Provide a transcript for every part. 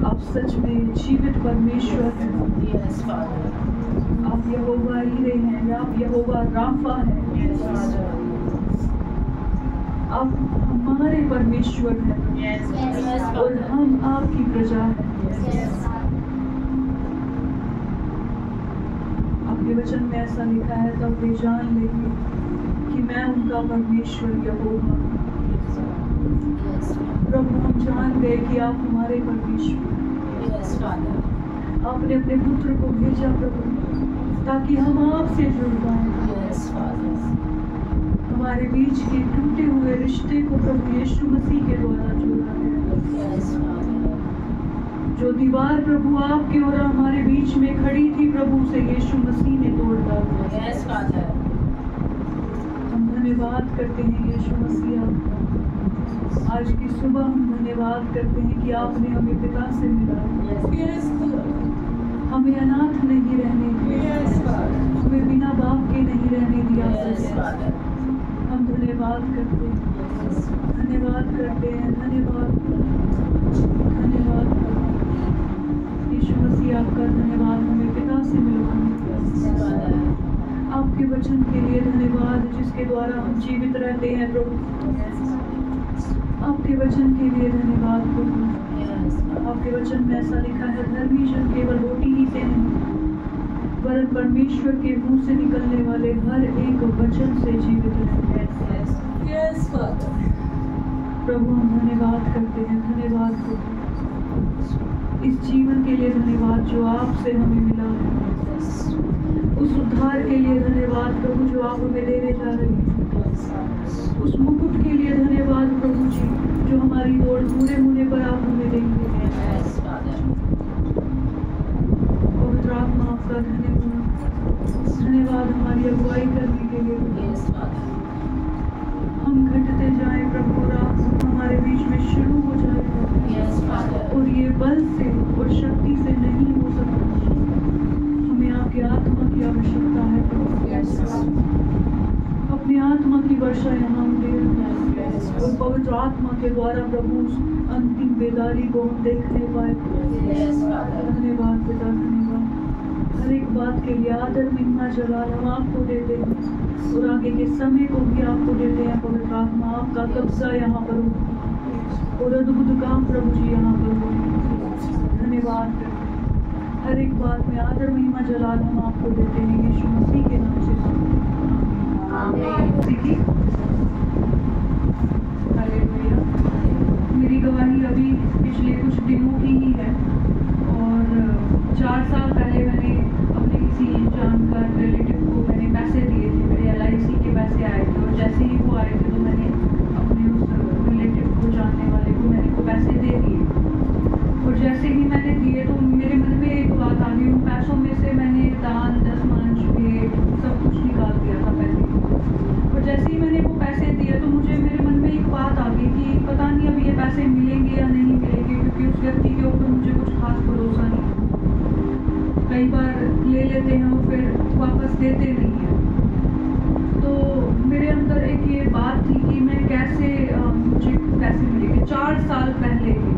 आप सच में जीवित परमेश्वर हैं। Yes, Father. आप यहोवा ईरे हैं, आप यहोवा राफा हैं। Yes, Father. आप हमारे परमेश्वर हैं Yes, yes, और Father. हम आपकी प्रजा हैं। Yes. आपके वचन में ऐसा लिखा है, तब वे जान लेंगे कि मैं उनका परमेश्वर यहोवा हूँ। Yes, प्रभु, हम जान गए कि आप हमारे परमेश्वर हैं। yes, Father. आपने अपने पुत्र को भेजा प्रभु, ताकि हम आपसे जुड़ पाएं। Yes, Father. हमारे बीच के टूटे हुए रिश्ते को प्रभु यीशु मसीह के द्वारा जोड़ा है। Yes, Father. जो दीवार प्रभु आपके और हमारे बीच में खड़ी थी प्रभु, से यीशु मसीह ने तोड़ डाला। Yes, Father. हम धन्यवाद करते हैं यीशु मसीह आपका। आज की सुबह हम धन्यवाद करते हैं कि आपने हमें पिता से मिलाया। Yes, हमें अनाथ नहीं रहने दिया, yes, Father. हमें बिना बाप के नहीं रहने दिया। Yes, Father. हम धन्यवाद करते हैं, Yes, धन्यवाद करते हैं, धन्यवाद धन्यवाद यीशु मसीह आपका धन्यवाद हमें पिता से मिलवाने का। Father. आपके वचन के लिए धन्यवाद जिसके द्वारा हम जीवित रहते हैं प्रभु। आपके वचन के लिए धन्यवाद प्रभु। Yes, आपके वचन में ऐसा लिखा है, धर्मी जन केवल रोटी ही से नहीं वरन परमेश्वर के मुंह से निकलने वाले हर एक वचन से जीवित रहते हैं। yes, yes, Father. प्रभु, हम धन्यवाद करते हैं, धन्यवाद प्रभु इस जीवन के लिए धन्यवाद जो आपसे हमें मिला है। उस उद्धार के लिए धन्यवाद प्रभु जो आप हमें देने जा रहे हैं। उस मुकुट के लिए धन्यवाद प्रभु जी जो हमारी दौड़ पूरे होने पर आप हमें देंगे। Yes, Father. पवित्र आत्मा आपका धन्यवाद, धन्यवाद हमारी अगुवाई करने के लिए। Yes, Father. हम घटते जाएं प्रभु और आप हमारे बीच में शुरू हो जाए प्रभु। Yes, Father. और ये बल से और शक्ति से नहीं हो सकता। हमें आपके आत्मा की आवश्यकता है प्रभु। Yes, Father. अपनी आत्मा की वर्षा यहाँ हम दे रहे हैं Yes, और पवित्र आत्मा के द्वारा प्रभु उस अंतिम बेदारी को हम देखने पाए। Yes, Father. धन्यवाद पिता, धन्यवाद। हर एक बात के लिए आदर, महिमा, जलाल हम आपको देते हैं और आगे के समय को भी आपको देते हैं। पवित्र आत्मा आपका कब्जा यहाँ पर हो और अद्भुत काम प्रभु जी यहाँ पर हो। धन्यवाद करते हैं। हर एक बात में आदर, महिमा, जलाल हम आपको देते हैं यीशु मसीह के नाम से। Amen. देखिए, हालेलुया। मेरी गवाही अभी पिछले कुछ दिनों की ही है और 4 साल पहले मैंने अपने किसी जानकार रिलेटिव को मैंने पैसे दिए थे। मेरे LIC के पैसे आए थे और जैसे ही वो आए थे तो मैंने अपने उस रिलेटिव को, जानने वाले को मैंने वो पैसे दे दिए। और जैसे ही मैंने दिए तो मेरे मन में एक बात आ गई। उन पैसों में से मैंने दान, दशमांश, भेंट सब कुछ निकाल दिया था पहले। और जैसे ही मैंने वो पैसे दिए तो मुझे मेरे मन में एक बात आ गई कि पता नहीं अब ये पैसे मिलेंगे या नहीं मिलेंगे, क्योंकि उस व्यक्ति के ऊपर मुझे कुछ खास भरोसा नहीं। कई बार ले लेते हैं और फिर वापस देते नहीं हैं। तो मेरे अंदर एक ये बात थी कि मैं कैसे मुझे पैसे मिलेंगे। 4 साल पहले के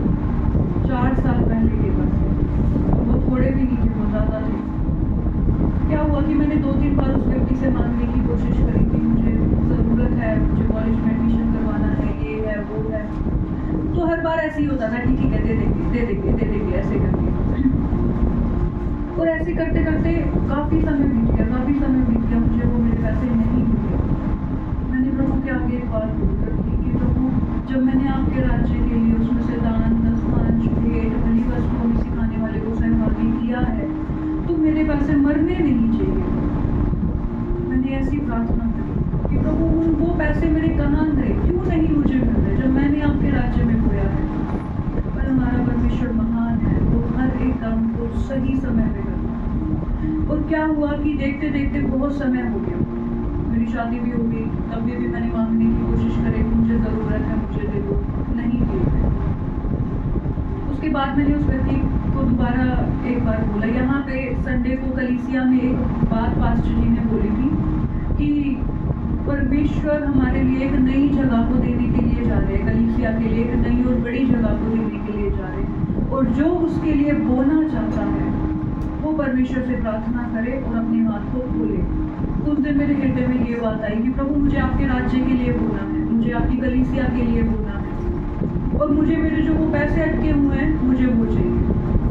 4 साल पहले के पैसे, वो थोड़े भी नहीं थे, बहुत ज़्यादा थे। क्या हुआ कि मैंने 2-3 बार उस व्यक्ति से मांगने की कोशिश करी कि मुझे ज़रूरत है, मुझे कॉलेज में एडमिशन करवाना है, ये है वो है। तो हर बार ऐसे ही होता था कि ठीक है दे देंगे दे देंगे दे देंगे ऐसे करके। और ऐसे करते करते काफ़ी समय बीत गया, मुझे वो मेरे पैसे नहीं मिले। मैंने प्रभु के आगे एक बात बोल रखी कि प्रभु, जब मैंने आपके राज्य के लिए उसमें से दान, दशमांश, भेंट, भली वस्तु हमें सिखाने वाले को सहभागी किया है तो मेरे पैसे मरने नहीं चाहिए। मैंने ऐसी प्रार्थना करी कि प्रभु वो पैसे मेरे कहाँ गए, क्यों नहीं मुझे मिल रहे जब मैंने आपके राज्य में खोया है। पर हमारा परमेश्वर महान है, वो हर एक काम को सही समय पे करता है। और क्या हुआ कि देखते देखते बहुत समय हो गया, मेरी शादी भी हो गई, तब भी मैंने मांगने की कोशिश करी, मुझे ज़रूरत है, मुझे दे दो, नहीं दिए। उसके बाद मैंने उस व्यक्ति को दोबारा एक बार बोला। यहाँ पे संडे को कलीसिया में एक बात पास्टर जी ने बोली थी कि परमेश्वर हमारे लिए एक नई जगह को देने के लिए जा रहे हैं, कलीसिया के लिए एक नई और बड़ी जगह को देने के लिए जा रहे हैं। और जो उसके लिए बोना चाहता है वो परमेश्वर से प्रार्थना करे और अपने हाथ को खोले। तो उस दिन मेरे हृदय में ये बात आई कि प्रभु मुझे आपके राज्य के लिए बोना है, मुझे आपकी कलीसिया के लिए बोना है, और मुझे मेरे जो वो पैसे अटके हुए हैं मुझे वो चाहिए।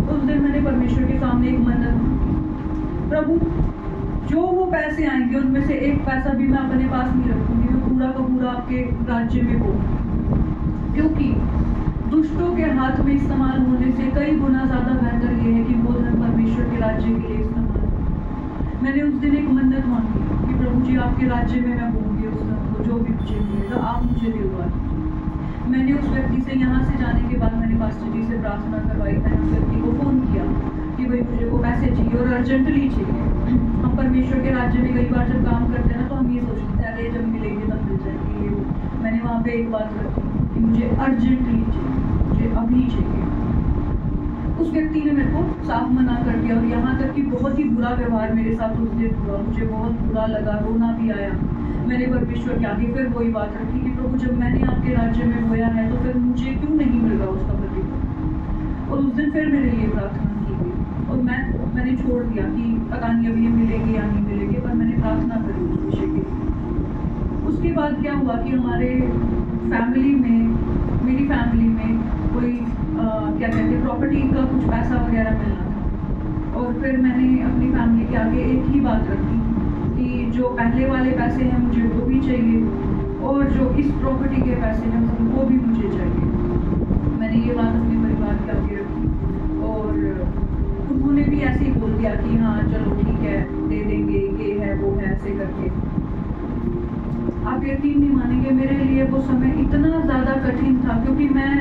उस दिन मैंने परमेश्वर के सामने एक मन्नत मांगी, प्रभु जो वो पैसे आएंगे उनमें से एक पैसा भी मैं अपने पास नहीं रखूंगी, मैं पूरा का पूरा आपके राज्य में बोलूँ, क्योंकि दुष्टों के हाथ में इस्तेमाल होने से कई गुना ज्यादा बेहतर ये है कि वो धन परमेश्वर के राज्य के लिए इस्तेमाल हो। मैंने उस दिन एक मन्नत मांगी कि प्रभु जी आपके राज्य में मैं बोलूंगी उस धन को, जो भी मुझे मिलेगा आप मुझे दिलवा दीजिए। मैंने उस व्यक्ति से यहाँ से जाने के बाद मैंने पास्टर जी से प्रार्थना करवाई, मैंने उस व्यक्ति को फोन किया कि भाई मुझे वो पैसे चाहिए और अर्जेंटली चाहिए। हम परमेश्वर के राज्य में कई बार जब काम करते हैं ना तो हम ये सोचते हैं अरे जब मिलेंगे तब मिल जाएंगे ये वो। मैंने वहाँ पे एक बात रखी कि मुझे अर्जेंटली चाहिए, मुझे अभी चाहिए। उस व्यक्ति ने मेरे को साफ मना कर दिया और यहाँ तक कि बहुत ही बुरा व्यवहार मेरे साथ उस दिन हुआ, मुझे बहुत बुरा लगा, रोना भी आया। मैंने परमेश्वर के आगे फिर वही बात रखी कि प्रभु जब मैंने आपके राज्य में बोया है तो फिर मुझे क्यों नहीं मिल रहा उसका प्रतिफल। और उस दिन फिर मेरे लिए प्रार्थना की गई और मैंने छोड़ दिया कि पता नहीं अभी ये मिलेंगे या नहीं मिलेंगे, पर मैंने प्रार्थना करी उस विषय के। उसके बाद क्या हुआ कि हमारे फैमिली में, मेरी फैमिली में कोई क्या कहते हैं प्रॉपर्टी का कुछ पैसा वगैरह मिलना था। और फिर मैंने अपनी फैमिली के आगे एक ही बात रखी कि जो पहले वाले पैसे हैं मुझे वो भी चाहिए और जो इस प्रॉपर्टी के पैसे हैं वो भी मुझे चाहिए। मैंने ये बात अपने परिवार के आगे रखी और उन्होंने भी ऐसे ही बोल दिया कि हाँ चलो ठीक है दे देंगे, ये है वो है, ऐसे करके। आप यकीन नहीं मानेंगे मेरे लिए वो समय इतना ज़्यादा कठिन था, क्योंकि मैं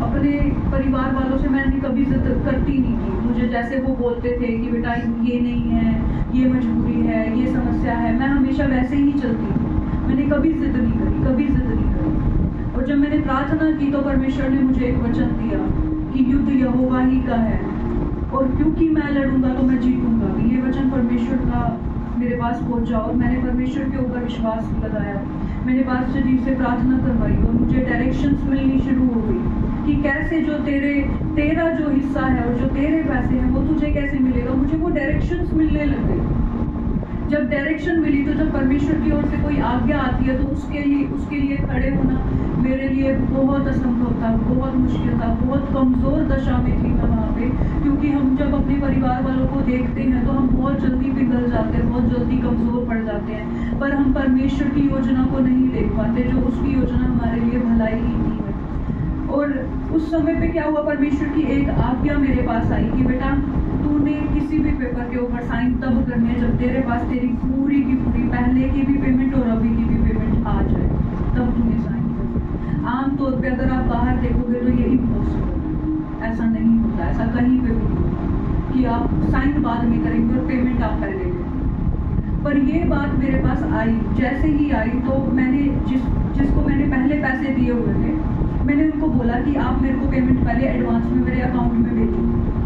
अपने परिवार वालों से मैंने कभी जिद करती नहीं की। मुझे जैसे वो बोलते थे कि बेटा ये नहीं है, ये मजबूरी है, ये समस्या है, मैं हमेशा वैसे ही चलती थी। मैंने कभी जिद नहीं करी, कभी जिद नहीं करी। और जब मैंने प्रार्थना की तो परमेश्वर ने मुझे एक वचन दिया कि युद्ध यहोवा ही का है और क्योंकि मैं लड़ूंगा तो मैं जीतूंगा। ये वचन परमेश्वर का मेरे पास पहुंचा और मैंने परमेश्वर के ऊपर विश्वास लगाया। मैंने पास्टर जी से प्रार्थना करवाई और मुझे डायरेक्शंस मिलनी शुरू हो गई कि कैसे जो तेरा जो हिस्सा है और जो तेरे पैसे हैं वो तुझे कैसे मिलेगा। मुझे वो डायरेक्शंस मिलने लग गई। जब डायरेक्शन मिली तो जब परमेश्वर की ओर से कोई आज्ञा आती है तो उसके लिए खड़े होना मेरे लिए बहुत असंभव था, बहुत मुश्किल था, बहुत कमज़ोर दशा में थी मैं वहाँ पे। क्योंकि हम जब अपने परिवार वालों को देखते हैं तो हम बहुत जल्दी पिघल जाते हैं, बहुत जल्दी कमज़ोर पड़ जाते हैं, पर हम परमेश्वर की योजना को नहीं देख पाते जो उसकी योजना हमारे लिए भलाई ही की है। और उस समय पे क्या हुआ, परमेश्वर की एक आज्ञा मेरे पास आई कि बेटा तूने किसी भी पेपर के ऊपर साइन तब करने हैं जब तेरे पास तेरी पूरी की पूरी पहले की भी पेमेंट और अभी की भी पेमेंट आ जाए, तब तूने साइन कर। आमतौर पे अगर आप बाहर देखोगे तो ये इम्पॉसिबल, ऐसा नहीं होता, ऐसा कहीं पे भी नहीं होता कि आप साइन बाद में करेंगे और पेमेंट आप पहले करेंगे। पर ये बात मेरे पास आई, जैसे ही आई तो मैंने जिसको मैंने पहले पैसे दिए हुए थे मैंने उनको बोला कि आप मेरे को पेमेंट पहले एडवांस में मेरे अकाउंट में भेजिए।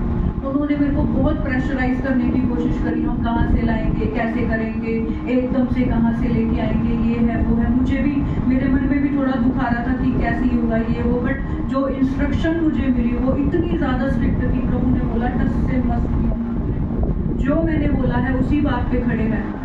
उन्होंने मेरे को बहुत प्रेशराइज करने की कोशिश करी, हम कहाँ से लाएंगे, कैसे करेंगे, एकदम से कहाँ से लेके आएंगे, ये है वो है। मुझे भी मेरे मन में भी थोड़ा दुख आ रहा था कि कैसे ही होगा ये वो, बट जो इंस्ट्रक्शन मुझे मिली वो इतनी ज़्यादा स्ट्रिक्ट थी। प्रभु ने बोला टस से मत होना, जो मैंने बोला है उसी बात पे खड़े रहना है।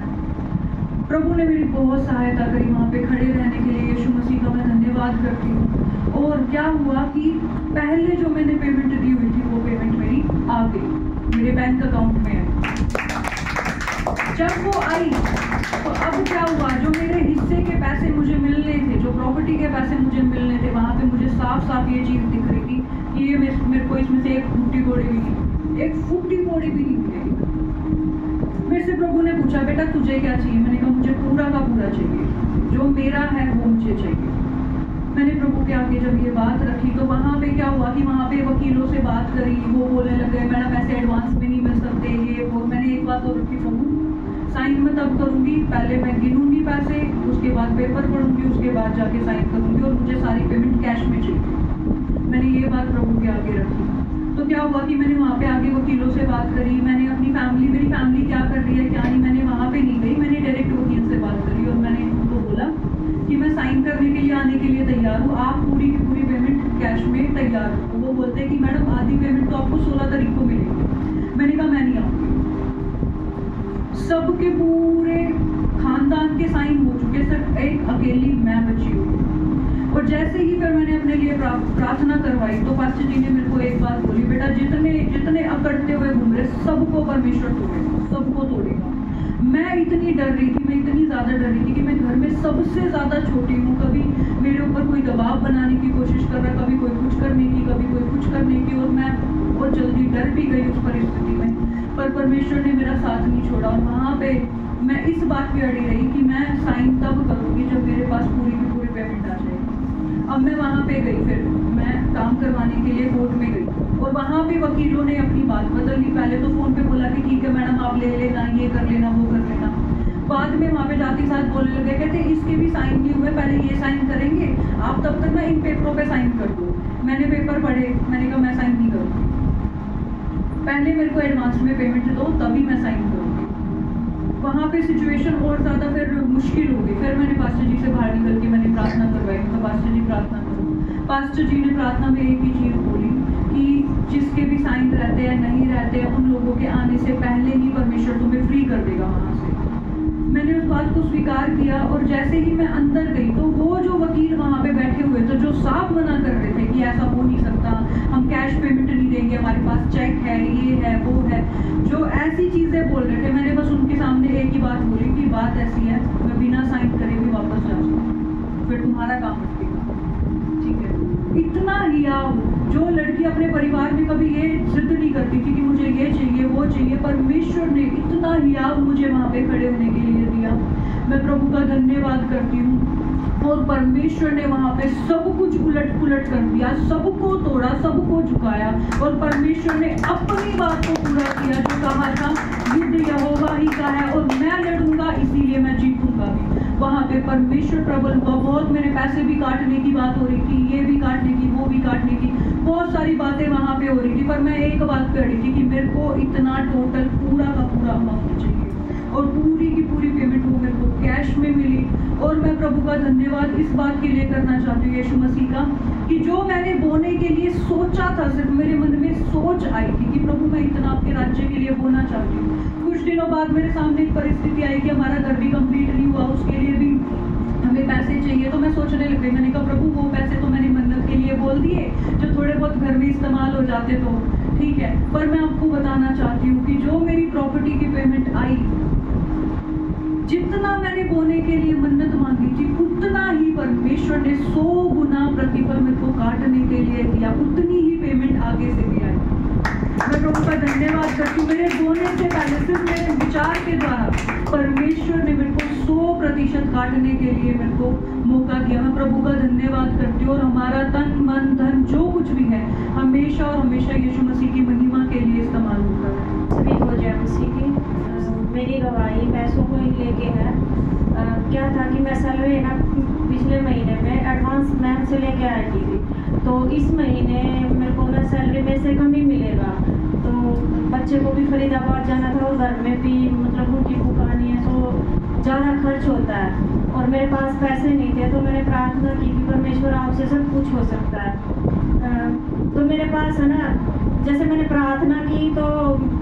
प्रभु ने मेरी बहुत सहायता करी वहाँ पे खड़े रहने के लिए, यीशु मसीह का मैं धन्यवाद करती हूँ। और क्या हुआ कि पहले जो मैंने पेमेंट दी हुई थी वो पेमेंट मेरी आ गई, मेरे बैंक अकाउंट में आई। जब वो आई तो अब क्या हुआ, जो मेरे हिस्से के पैसे मुझे मिलने थे, जो प्रॉपर्टी के पैसे मुझे मिलने थे, वहाँ पे मुझे साफ साफ ये चीज़ दिख रही थी कि ये मेरे को इसमें से एक फूटी कौड़ी भी नहीं मिलेगी। मेरे से प्रभु ने पूछा बेटा तुझे क्या चाहिए? मैंने कहा मुझे पूरा का पूरा चाहिए, जो मेरा है वो मुझे चाहिए। मैंने प्रभु के आगे जब ये बात रखी तो वहाँ पे क्या हुआ कि वहाँ पे वकीलों से बात करी, वो बोलने लगे मैडम ऐसे एडवांस में नहीं मिल सकते ये वो। मैंने एक बात और रखी, प्रभु साइन मैं तब करूँगी, पहले मैं गिनूंगी पैसे, उसके बाद पेपर पढ़ूंगी, उसके बाद जाके साइन करूँगी और मुझे सारी पेमेंट कैश में चाहिए। मैंने ये बात प्रभु के आगे रखी। तो क्या हुआ कि मैंने वहाँ पे आगे वकीलों से बात करी, मैंने अपनी फैमिली, मेरी फैमिली क्या कर रही है क्या नहीं, मैंने वहाँ पे नहीं गई, मैंने डायरेक्ट वकील से बात करी और मैंने उनको बोला कि मैं साइन करने के लिए आने के लिए तैयार हूँ, आप पूरी की पूरी पेमेंट कैश में तैयार हो। वो बोलते हैं कि मैडम आधी पेमेंट तो आपको 16 तारीख को मिलेगी। मैंने कहा मैं नहीं आऊँगी। सबके पूरे खानदान के साइन हो चुके, सिर्फ एक अकेली मैं बची हूँ। और जैसे ही फिर मैंने अपने लिए प्रार्थना करवाई तो पास्टर जी ने मेरे को एक बात बोली, बेटा जितने जितने अकड़ते हुए घूम रहे सबको परमेश्वर तोड़ेगा, सबको तोड़ेगा। मैं इतनी डर रही थी, मैं इतनी ज़्यादा डर रही थी कि मैं घर में सबसे ज़्यादा छोटी हूँ। कभी मेरे ऊपर कोई दबाव बनाने की कोशिश कर रहा, कभी कोई कुछ करने की, कभी कोई कुछ करने की, और मैं बहुत जल्दी डर भी गई उस परिस्थिति में। पर परमेश्वर ने मेरा साथ नहीं छोड़ा और वहाँ पे मैं इस बात पे अड़ी रही कि मैं साइन तब करूँगी जब मेरे पास पूरी की पूरी पेमेंट आ जाएगी। अब मैं वहाँ पे गई, फिर मैं काम करवाने के लिए कोर्ट में गई और वहाँ पे वकीलों ने अपनी बात बदल ली। पहले तो फ़ोन पे बोला कि ठीक है मैडम आप ले लेना, ये कर लेना, वो कर लेना। बाद में वहाँ पे जाते साथ बोलने लगे, कहते इसके भी साइन नहीं हुए, पहले ये साइन करेंगे आप, तब तक ना इन पेपरों पे साइन कर दो। मैंने पेपर पढ़े, मैंने कहा मैं साइन नहीं करूँगी, पहले मेरे को एडवांस में पेमेंट दो तभी मैं साइन करूँगी। वहाँ पे सिचुएशन और ज़्यादा फिर मुश्किल हो गई। फिर मैंने पास्टर जी से बाहर निकल के मैंने प्रार्थना करवाई, तो पास्टर जी प्रार्थना करो। पास्टर जी ने प्रार्थना में एक ही चीज़ बोली कि जिसके भी साइन रहते हैं नहीं रहते हैं उन लोगों के आने से पहले ही परमेश्वर तुम्हें फ्री कर देगा वहाँ से। मैंने उस बात को स्वीकार किया और जैसे ही मैं अंदर गई तो वो जो वकील वहाँ पे बैठे हुए थे जो साफ मना कर रहे थे कि ऐसा हो नहीं सकता, हम कैश पेमेंट नहीं देंगे, हमारे पास चेक है, ये है, वो है, जो ऐसी चीज़ें बोल रहे थे, मैंने बस उनके सामने एक ही बात बोली कि बात ऐसी है, मैं बिना साइन करे भी वापस जा सकूँ, फिर तुम्हारा काम अटकेगा, ठीक है। इतना हियाव, जो लड़की अपने परिवार में कभी ये जिद नहीं करती थी कि मुझे ये चाहिए वो चाहिए, परमेश्वर ने इतना हियाव मुझे वहाँ पे खड़े होने के लिए दिया। मैं प्रभु का धन्यवाद करती हूँ। और परमेश्वर ने वहाँ पे सब कुछ उलट पुलट कर दिया, सबको तोड़ा, सबको झुकाया और परमेश्वर ने अपनी बात को पूरा किया। जो कहा था युद्ध यहोवा ही का है और मैं लड़ूंगा इसीलिए मैं जीतूंगा भी। वहाँ पे परमेश्वर प्रबल हुआ। बहुत मेरे पैसे भी काटने की बात हो रही थी, ये भी काटने की, वो भी काटने की, बहुत सारी बातें वहाँ पे हो रही थी, पर मैं एक बात कर रही थी कि मेरे को इतना टोटल पूरा का पूरा अमाउंट चाहिए और पूरी की पूरी पेमेंट वो मेरे को कैश में मिली। और मैं प्रभु का धन्यवाद इस बात के लिए करना चाहती हूँ यीशु मसीह का कि जो मैंने बोने के लिए सोचा था, सिर्फ मेरे मन में सोच आई थी कि प्रभु मैं इतना आपके राज्य के लिए बोना चाहती हूँ। कुछ दिनों बाद मेरे सामने एक परिस्थिति आई कि हमारा घर भी कंप्लीट नहीं हुआ, उसके लिए भी हमें पैसे चाहिए। तो मैं सोचने लग गई, मैंने कहा प्रभु वो पैसे तो मैंने मन्नत के लिए बोल दिए, जो थोड़े बहुत घर में इस्तेमाल हो जाते तो ठीक है, पर मैं आपको बताना चाहती हूँ कि जो मेरी प्रॉपर्टी की पेमेंट आई, जितना मैंने बोने के लिए मन्नत मांगी थी उतना ही परमेश्वर ने 100 गुना प्रतिफल मेरे को काटने के लिए दिया, उतनी ही पेमेंट आगे से भी आई। मैं प्रभु का धन्यवाद करती हूँ। मेरे बोने से पहले सिर्फ मेरे विचार के द्वारा परमेश्वर ने मेरे को 100% काटने के लिए मेरे को मौका दिया। मैं प्रभु का धन्यवाद करती हूँ और हमारा तन मन धन जो कुछ भी है हमेशा और हमेशा यीशु मसीह की महिमा के लिए इस्तेमाल होता है। सभी को जय मसीह की। मेरी गवाही पैसों को ही लेके है। क्या था कि मैं सैलरी ना पिछले महीने में एडवांस मैम से लेके आई थी, तो इस महीने मेरे को ना सैलरी में से कम ही मिलेगा। तो बच्चे को भी फरीदाबाद जाना था और घर में भी मतलब उनकी दुकानी है, तो ज़्यादा खर्च होता है और मेरे पास पैसे नहीं थे। तो मैंने प्रार्थना की कि परमेश्वर आपसे सब कुछ हो सकता है। तो मेरे पास है ना, जैसे मैंने प्रार्थना की तो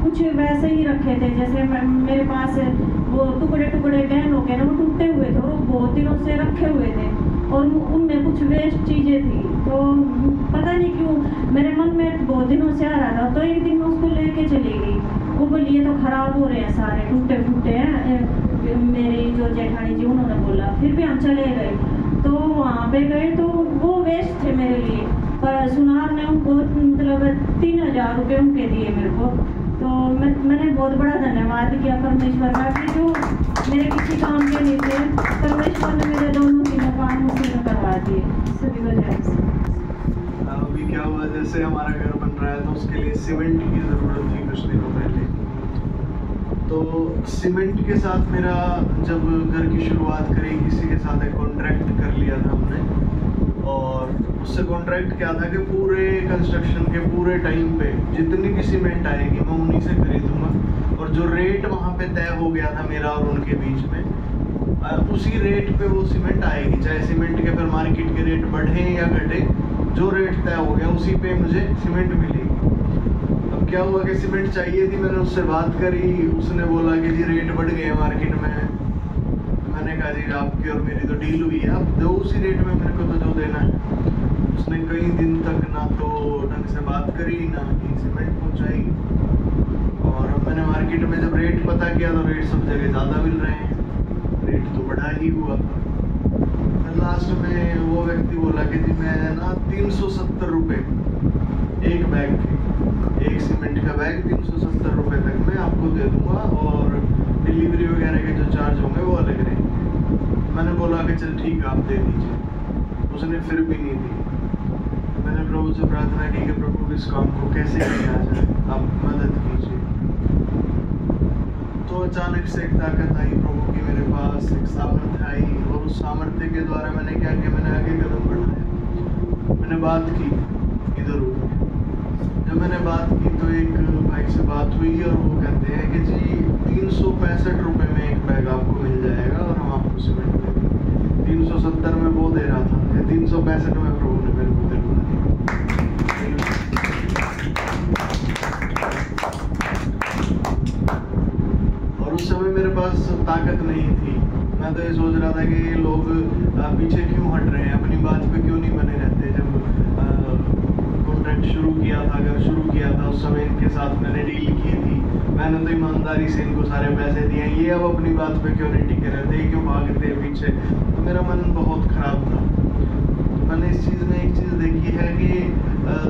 कुछ वैसे ही रखे थे, जैसे मेरे पास वो टुकड़े टुकड़े गहन हो गए ना, वो टूटे हुए थे और वो बहुत दिनों से रखे हुए थे और उनमें कुछ वेस्ट चीज़ें थी। तो पता नहीं क्यों मेरे मन में बहुत दिनों से आ रहा था। तो एक दिन मैं उसको लेके चली गई। वो बोली ये तो ख़राब हो रहे हैं, सारे टूटे फूटे हैं। मेरी जो जेठानी जी उन्होंने बोला, फिर भी हम चले गए। तो वहाँ पे गए तो वो वेस्ट थे मेरे लिए, पर सुनार ने उनको मतलब 3000 रुपये उनके दिए मेरे को। तो मैंने बहुत बड़ा धन्यवाद किया परमेश्वर का कि जो मेरे किसी काम के नहीं थे, परमेश्वर ने मेरे तीनों काम उसी में करवा दिए। सभी को जय। अभी क्या हुआ, जैसे हमारा घर बन रहा है तो उसके लिए सीमेंट की ज़रूरत थी कुछ दिनों पहले। तो सीमेंट के साथ मेरा जब घर की शुरुआत करी, किसी के साथ एक कॉन्ट्रैक्ट कर लिया था हमने, और उससे कॉन्ट्रैक्ट क्या था कि पूरे कंस्ट्रक्शन के पूरे टाइम पे जितनी भी सीमेंट आएगी मैं उन्हीं से खरीदूंगा। और जो रेट वहाँ पे तय हो गया था मेरा और उनके बीच में, उसी रेट पे वो सीमेंट आएगी, चाहे सीमेंट के फिर मार्केट के रेट बढ़े या घटे, जो रेट तय हो गया उसी पे मुझे सीमेंट मिलेगी। अब क्या हुआ कि सीमेंट चाहिए थी, मैंने उससे बात करी, उसने बोला कि जी रेट बढ़ गए मार्केट में। मैंने कहा जी आपकी और मेरी तो डील हुई है, आप दो उसी रेट में, मेरे को तो जो देना है। उसने कई दिन तक ना तो ढंग से बात करी, ना ही सीमेंट पहुंचाई। और अब मैंने मार्केट में जब रेट पता किया तो रेट सब जगह ज़्यादा मिल रहे हैं, रेट तो बढ़ा ही हुआ था। लास्ट में वो व्यक्ति बोला कि जी मैं ना 370 रुपये एक बैग के, एक सीमेंट का बैग 370 रुपये तक मैं आपको दे दूंगा और डिलीवरी वगैरह के जो चार्ज होंगे वो अलग रहेंगे। मैंने बोला कि चल ठीक है आप दे दीजिए। उसने फिर भी नहीं दी। मैंने प्रभु से प्रार्थना की कि प्रभु इस काम को कैसे किया जाए, आप मदद कीजिए। तो अचानक से एक ताकत आई प्रभु की मेरे पास, एक सामर्थ्य आई, और उस सामर्थ्य के द्वारा मैंने क्या किया, मैंने आगे कदम बढ़ाया। मैंने बात की इधर उधर। जब मैंने बात की तो एक भाई से बात हुई और वो कहते हैं कि जी 365 रुपये में एक बैग आपको मिल जाएगा और हम आपको सीमेंट देंगे। 370 में वो दे रहा था, 365 में प्रभु ने मेरे को दिलवा दिया। और उस समय मेरे पास ताकत नहीं थी। मैं तो ये सोच रहा था कि ये लोग पीछे क्यों हट रहे हैं, अपनी बात पे क्यों नहीं बने रहते। जब कॉन्ट्रैक्ट शुरू किया था, अगर शुरू किया था उस समय इनके साथ मैंने डील की थी, मैंने तो ईमानदारी से इनको सारे पैसे दिए, ये अब अपनी बात पे क्यों नहीं टिके रहते, क्यों भागते हैं पीछे। तो मेरा मन बहुत खराब था। तो मैंने इस चीज़ में एक चीज़ देखी है कि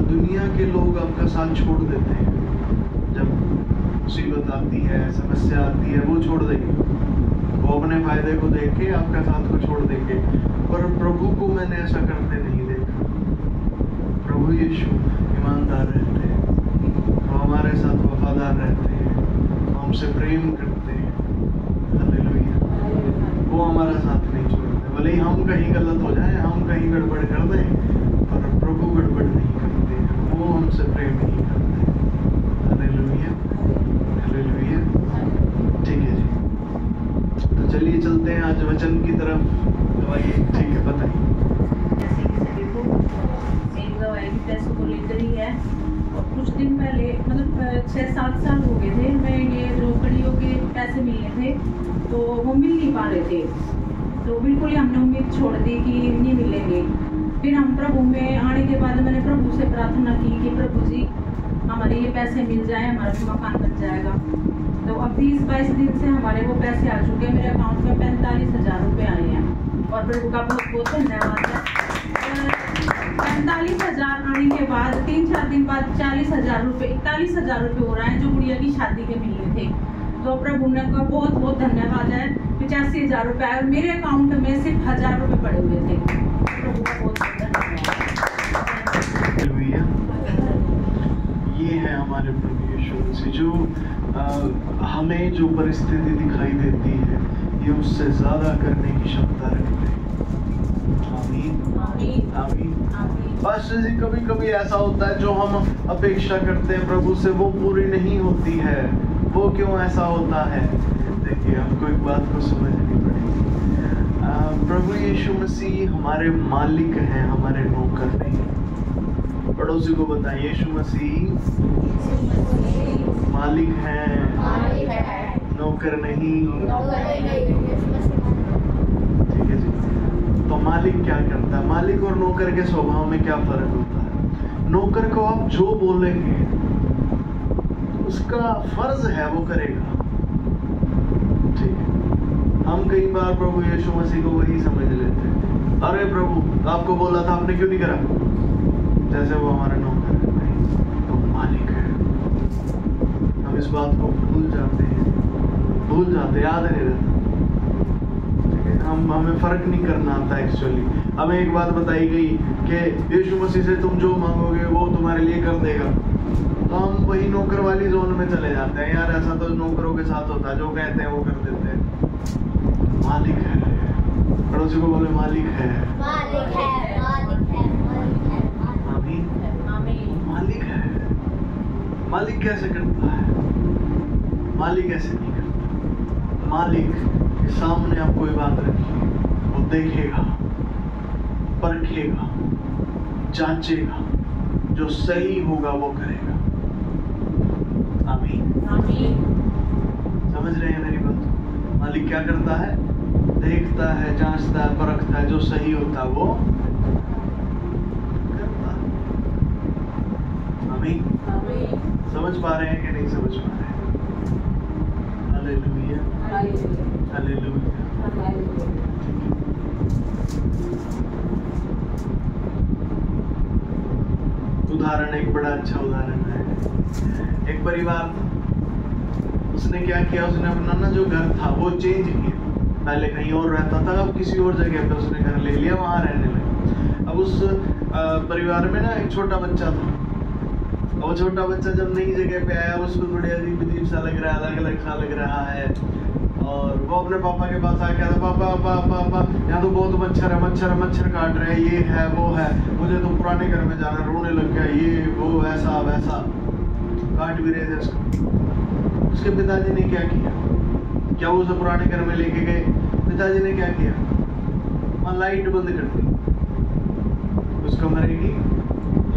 दुनिया के लोग आपका साथ छोड़ देते हैं। जब मुसीबत आती है, समस्या आती है, वो छोड़ देंगे, वो अपने फायदे को देख के आपका साथ को छोड़ देंगे। पर प्रभु को मैंने ऐसा करते नहीं देखा। प्रभु यीशु ईमानदार रहते हैं, वो हमारे साथ वफादार रहते हैं, वो हमसे प्रेम करते हैं। हालेलुया। वो हमारा साथ नहीं छोड़ते। भले ही हम कहीं गलत हो जाए, हम कहीं गड़बड़ कर दें, पर प्रभु गड़बड़ नहीं करते, वो हमसे प्रेम नहीं करते। Hallelujah, hallelujah. ठीक है जी, तो चलिए चलते हैं आज वचन की तरफ। गवाही ठीक है, बताइए। मेरी गवाही भी पैसों को लेकर ही है। और कुछ दिन पहले मतलब 6-7 साल हो गए थे, मैं ये जो कड़ियों के पैसे मिलने थे तो वो मिल नहीं पा रहे थे। तो बिल्कुल ही हमने उम्मीद छोड़ दी कि नहीं मिलेंगे। फिर हम प्रभु में आने के बाद मैंने प्रभु से प्रार्थना की कि प्रभु जी हमारे ये पैसे मिल जाए, हमारा मकान बन जाएगा। तो अब 20-22 दिन से हमारे वो पैसे आ चुके हैं। मेरे अकाउंट में 45,000 रुपये आए हैं और प्रभु का बहुत बहुत धन्यवाद है। 45,000 आने के बाद 3-4 दिन बाद 40,000 रुपये, 41,000 रुपये हो रहा है जो गुड़िया की शादी के मिलने थे। तो प्रभु ने का बहुत बहुत धन्यवाद है। 85,000 रुपये आए और मेरे अकाउंट में सिर्फ 1,000 रुपये पड़े हुए थे। प्रभु का बहुत धन्यवाद। ये है हमारे प्रभु यीशु मसीह, जो हमें जो परिस्थिति दिखाई देती है ये उससे ज्यादा करने की क्षमता रखते हैं। आमीन, आमीन, आमीन। बस जी कभी कभी ऐसा होता है जो हम अपेक्षा करते हैं प्रभु से वो पूरी नहीं होती है। वो क्यों ऐसा होता है? देखिए आपको एक बात को समझनी पड़ेगी। प्रभु यीशु मसीह हमारे मालिक हैं, हमारे नौकर नहीं। पड़ोसी को बताएं, यीशु मसीह मालिक हैं, नौकर नहीं। ठीक है जी। तो मालिक क्या करता है? मालिक और नौकर के स्वभाव में क्या फर्क होता है? नौकर को आप जो बोलेंगे उसका फर्ज है वो करेगा। ठीक है। हम कई बार प्रभु यीशु मसीह को वही समझ लेते हैं, अरे प्रभु आपको बोला था आपने क्यों नहीं करा, जैसे वो हमारा नौकर है। नहीं, तो मालिक है। हम इस बात को भूल जाते, याद नहीं रहता। हमें फर्क नहीं करना आता एक्चुअली। हमें एक बात बताई गई कि यीशु मसीह से तुम जो मांगोगे वो तुम्हारे लिए कर देगा, तो हम वही नौकर वाली जोन में चले जाते हैं। यार ऐसा तो नौकरों के साथ होता है, जो कहते हैं वो कर देते हैं। मालिक है, पड़ोसी को बोले मालिक है, मालिक है, मालिक है, मालिक है, आमीन, मालिक है। मालिक कैसे करता है? मालिक ऐसे नहीं करता। मालिक के सामने आप कोई बात रखिए, वो देखेगा, परखेगा, जांचेगा, जो सही होगा वो करेगा। आमीन। समझ रहे हैं मेरी बात? मालिक क्या करता है? देखता है, जांचता है, परखता है, जो सही होता है वो करता है। आमीन। समझ पा रहे हैं कि नहीं समझ पा रहे हैं? Hallelujah, hallelujah. उदाहरण, एक बड़ा अच्छा उदाहरण है। एक परिवार था, उसने क्या किया, उसने अपना ना जो घर था वो चेंज किया। पहले कहीं और रहता था, अब किसी और जगह पे उसने घर ले लिया, वहां रहने लगा। अब उस परिवार में ना एक छोटा बच्चा था। वो छोटा बच्चा जब नई जगह पे आया, उसको थोड़ी अजीब सा लग रहा है, अलग अलग सा लग रहा है। और वो अपने पापा के पास आके कहता, पापा पापा पापा, यहाँ तो बहुत मच्छर है, मच्छर काट रहे हैं, ये है वो है, मुझे तो पुराने घर में जाना, रोने लग गया, ये वो ऐसा वैसा, काट भी रहे थे उसको। उसके पिताजी ने क्या किया? क्या वो उसे पुराने घर में लेके गए? पिताजी ने क्या किया? वहाँ लाइट बंद कर दी, उस कमरे की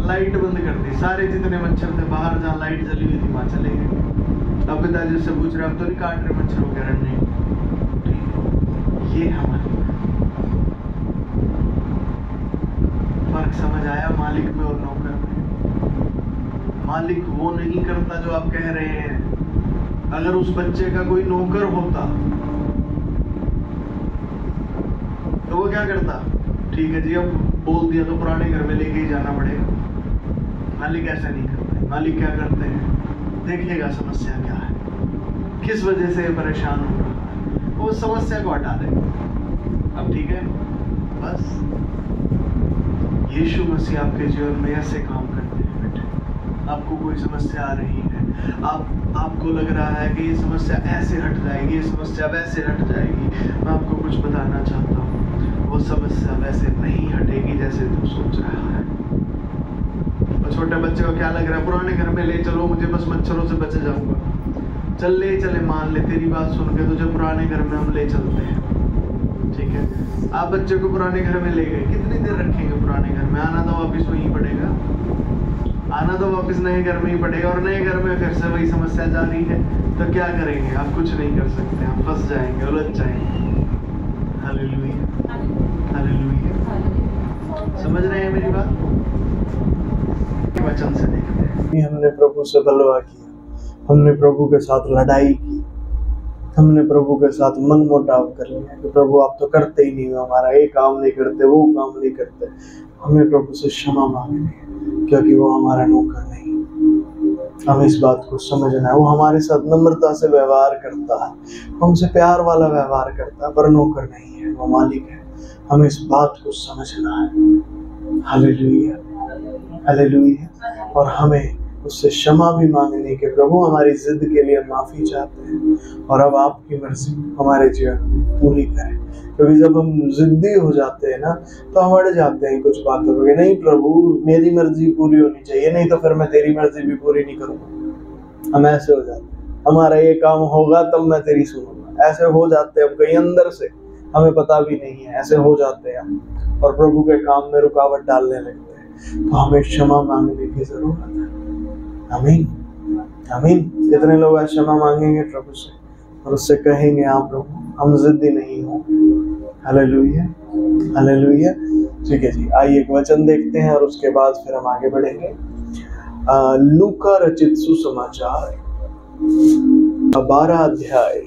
लाइट बंद कर दी। सारे जितने मच्छर थे बाहर, जहाँ लाइट जली हुई थी वहां चले गए। अब पिताजी से पूछ रहे, अब तो नहीं काट रहे मच्छर वगैरह? नहीं। ये हमारी फर्क समझ आया मालिक में और नौकर में? मालिक वो नहीं करता जो आप कह रहे हैं। अगर उस बच्चे का कोई नौकर होता तो वो क्या करता? ठीक है जी, अब बोल दिया तो पुराने घर में लेके ही जाना पड़ेगा। मालिक ऐसा नहीं करते। मालिक क्या करते हैं? देखिएगा समस्या क्या है, किस वजह से परेशान हो रहा है, वो समस्या को हटा देगा। अब ठीक है, बस यीशु मसीह आपके जीवन में ऐसे काम करते हैं बेटे। आपको कोई समस्या आ रही है, आपको लग रहा है कि ये समस्या ऐसे हट जाएगी, ये समस्या वैसे हट जाएगी, मैं आपको कुछ बताना चाहता हूँ, वो समस्या वैसे नहीं हटेगी जैसे तू सोच रहा है। छोटे बच्चे को क्या लग रहा है? पुराने घर में ले चलो मुझे, बस मच्छरों से बच जाऊंगा। चल ले चले, मान ले तेरी बात सुन के तुझे पुराने घर में हम ले चलते हैं, ठीक है? आप बच्चे को पुराने घर में ले गए, कितनी देर रखेंगे पुराने घर में? आना तो वापिस वहीं पड़ेगा, आना तो वापिस नए घर में ही पड़ेगा, और नए घर में फिर से वही समस्या जारी है। तो क्या करेंगे? आप कुछ नहीं कर सकते, आप फंस जाएंगे, उलझ जाएंगे। Hallelujah, hallelujah. समझ रहे हैं मेरी बात? वचन से देखते हैं। हमने प्रभु से बलवा किया, हमने प्रभु के साथ लड़ाई की, हमने प्रभु के साथ मन मुटाव कर लिया कि प्रभु आप तो करते ही नहीं हो, हमारा ये काम नहीं करते, वो काम नहीं करते। हमें प्रभु से क्षमा मांगनी है, क्योंकि वो हमारा नौकर नहीं। हमें इस बात को समझना है, वो हमारे साथ नम्रता से व्यवहार करता है, हमसे प्यार वाला व्यवहार करता है, पर नौकर नहीं है, वो मालिक है। हमें इस बात को समझना है। Hallelujah, hallelujah. और हमें उससे क्षमा भी मांगने के, प्रभु हमारी जिद के लिए माफी चाहते हैं, और अब आपकी मर्जी हमारे जीवन में पूरी करें। क्योंकि जब हम जिद्दी हो जाते हैं ना, तो हम अड़ जाते हैं कुछ बातों पे, नहीं प्रभु मेरी मर्जी पूरी होनी चाहिए, नहीं तो फिर मैं तेरी मर्जी भी पूरी नहीं करूँगा। हम ऐसे हो जाते हैं, हमारा ये काम होगा तब मैं तेरी सुनूंगा, ऐसे हो जाते हैं हम कहीं अंदर से, हमें पता भी नहीं है, ऐसे हो जाते हैं हम, और प्रभु के काम में रुकावट डालने लगते हैं। तो हमें क्षमा मांगने की जरूरत है। आमीन, आमीन। कितने लोग आज क्षमा मांगेंगे प्रभु से और उससे कहेंगे, आप प्रभु हम जिद्दी नहीं हो। Hallelujah, hallelujah. ठीक है जी, आइए एक वचन देखते हैं और उसके बाद फिर हम आगे बढ़ेंगे। लूका रचित सुसमाचार 12 अध्याय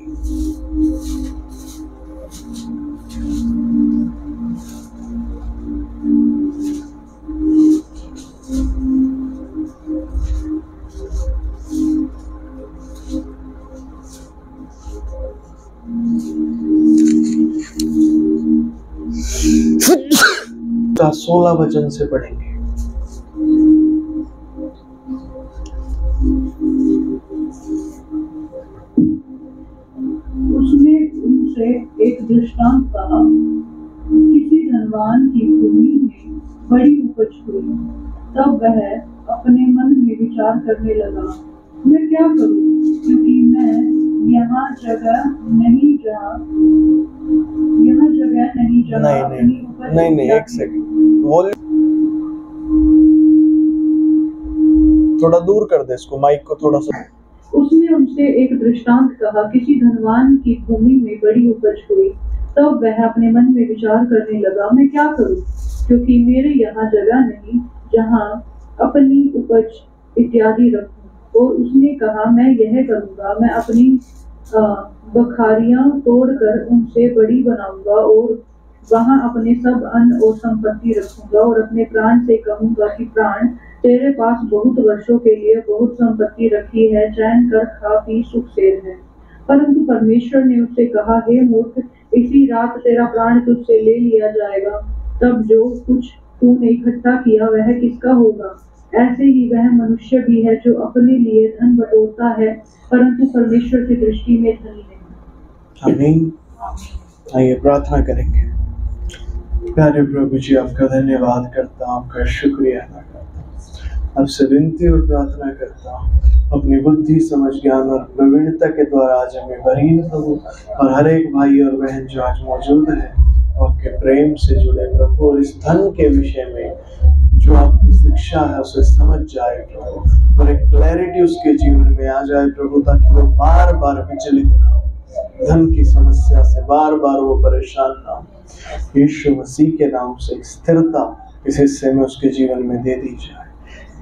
का 16 वचन से पढ़ेंगे। उसने उनसे एक दृष्टांत कहा, किसी धनवान की भूमि में बड़ी उपज हुई। तब वह अपने मन में विचार करने लगा, मैं क्या करूं, क्योंकि मैं यहाँ जगह नहीं जहाँ नहीं, एक सेकंड, थोड़ा दूर कर दे इसको, माइक को थोड़ा सा। उसने उनसे एक दृष्टांत कहा, किसी धनवान की भूमि में बड़ी उपज हुई। तब वह अपने मन में विचार करने लगा, मैं क्या करूं, क्योंकि मेरे यहाँ जगह नहीं जहाँ अपनी उपज इत्यादि रखूं। और उसने कहा, मैं यह करूंगा, मैं अपनी बखारियां तोड़कर उनसे बड़ी बनाऊंगा और वहां अपने सब अन्न और संपत्ति रखूंगा और अपने प्राण से कहूंगा कि प्राण, तेरे पास बहुत वर्षों के लिए बहुत संपत्ति रखी है, चैन कर खा पी सुख से रह। परंतु परमेश्वर ने उससे कहा, हे मूर्ख, इसी रात तेरा प्राण तुझसे ले लिया जाएगा। तब जो कुछ तूने इकट्ठा किया वह किसका होगा? ऐसे ही वह मनुष्य भी है जो अपने लिए धन बटोरता है, परंतु परमेश्वर की दृष्टि में धनी नहीं। आमीन। आइए प्रार्थना करेंगे। प्यारे प्रभु जी, आपका धन्यवाद करता हूँ, आपका शुक्रिया अदा करता हूँ, आपसे विनती और प्रार्थना करता हूँ, अपनी बुद्धि, समझ, ज्ञान और प्रवीणता के द्वारा आज हमें भरी प्रभु, और हर एक भाई और बहन जो आज मौजूद है आपके प्रेम से जुड़े प्रभु, और इस धन के विषय में जो आपकी शिक्षा है उसे समझ जाए प्रभु, और एक क्लैरिटी उसके जीवन में आ जाए प्रभु, ताकि वो बार बार विचलित ना हो, धन की समस्या से बार बार वो परेशान ना हो। यीशु मसीह के नाम से स्थिरता इस हिस्से में उसके जीवन में दे दी जाए,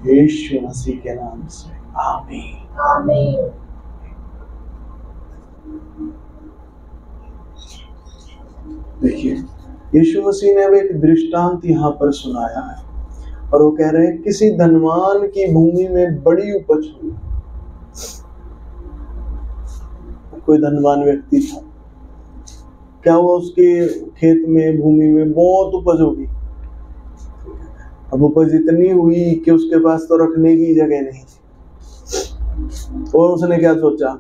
यीशु मसीह के नाम से, आमीन। आमीन। देखिए, यीशु मसीह ने अब एक दृष्टांत यहाँ पर सुनाया है, और वो कह रहे हैं किसी धनवान की भूमि में बड़ी उपज हुई। कोई धनवान व्यक्ति था, क्या हुआ, उसके खेत में, भूमि में बहुत उपज होगी। अब उपज इतनी हुई कि उसके पास तो रखने की जगह नहीं थी, और उसने क्या सोचा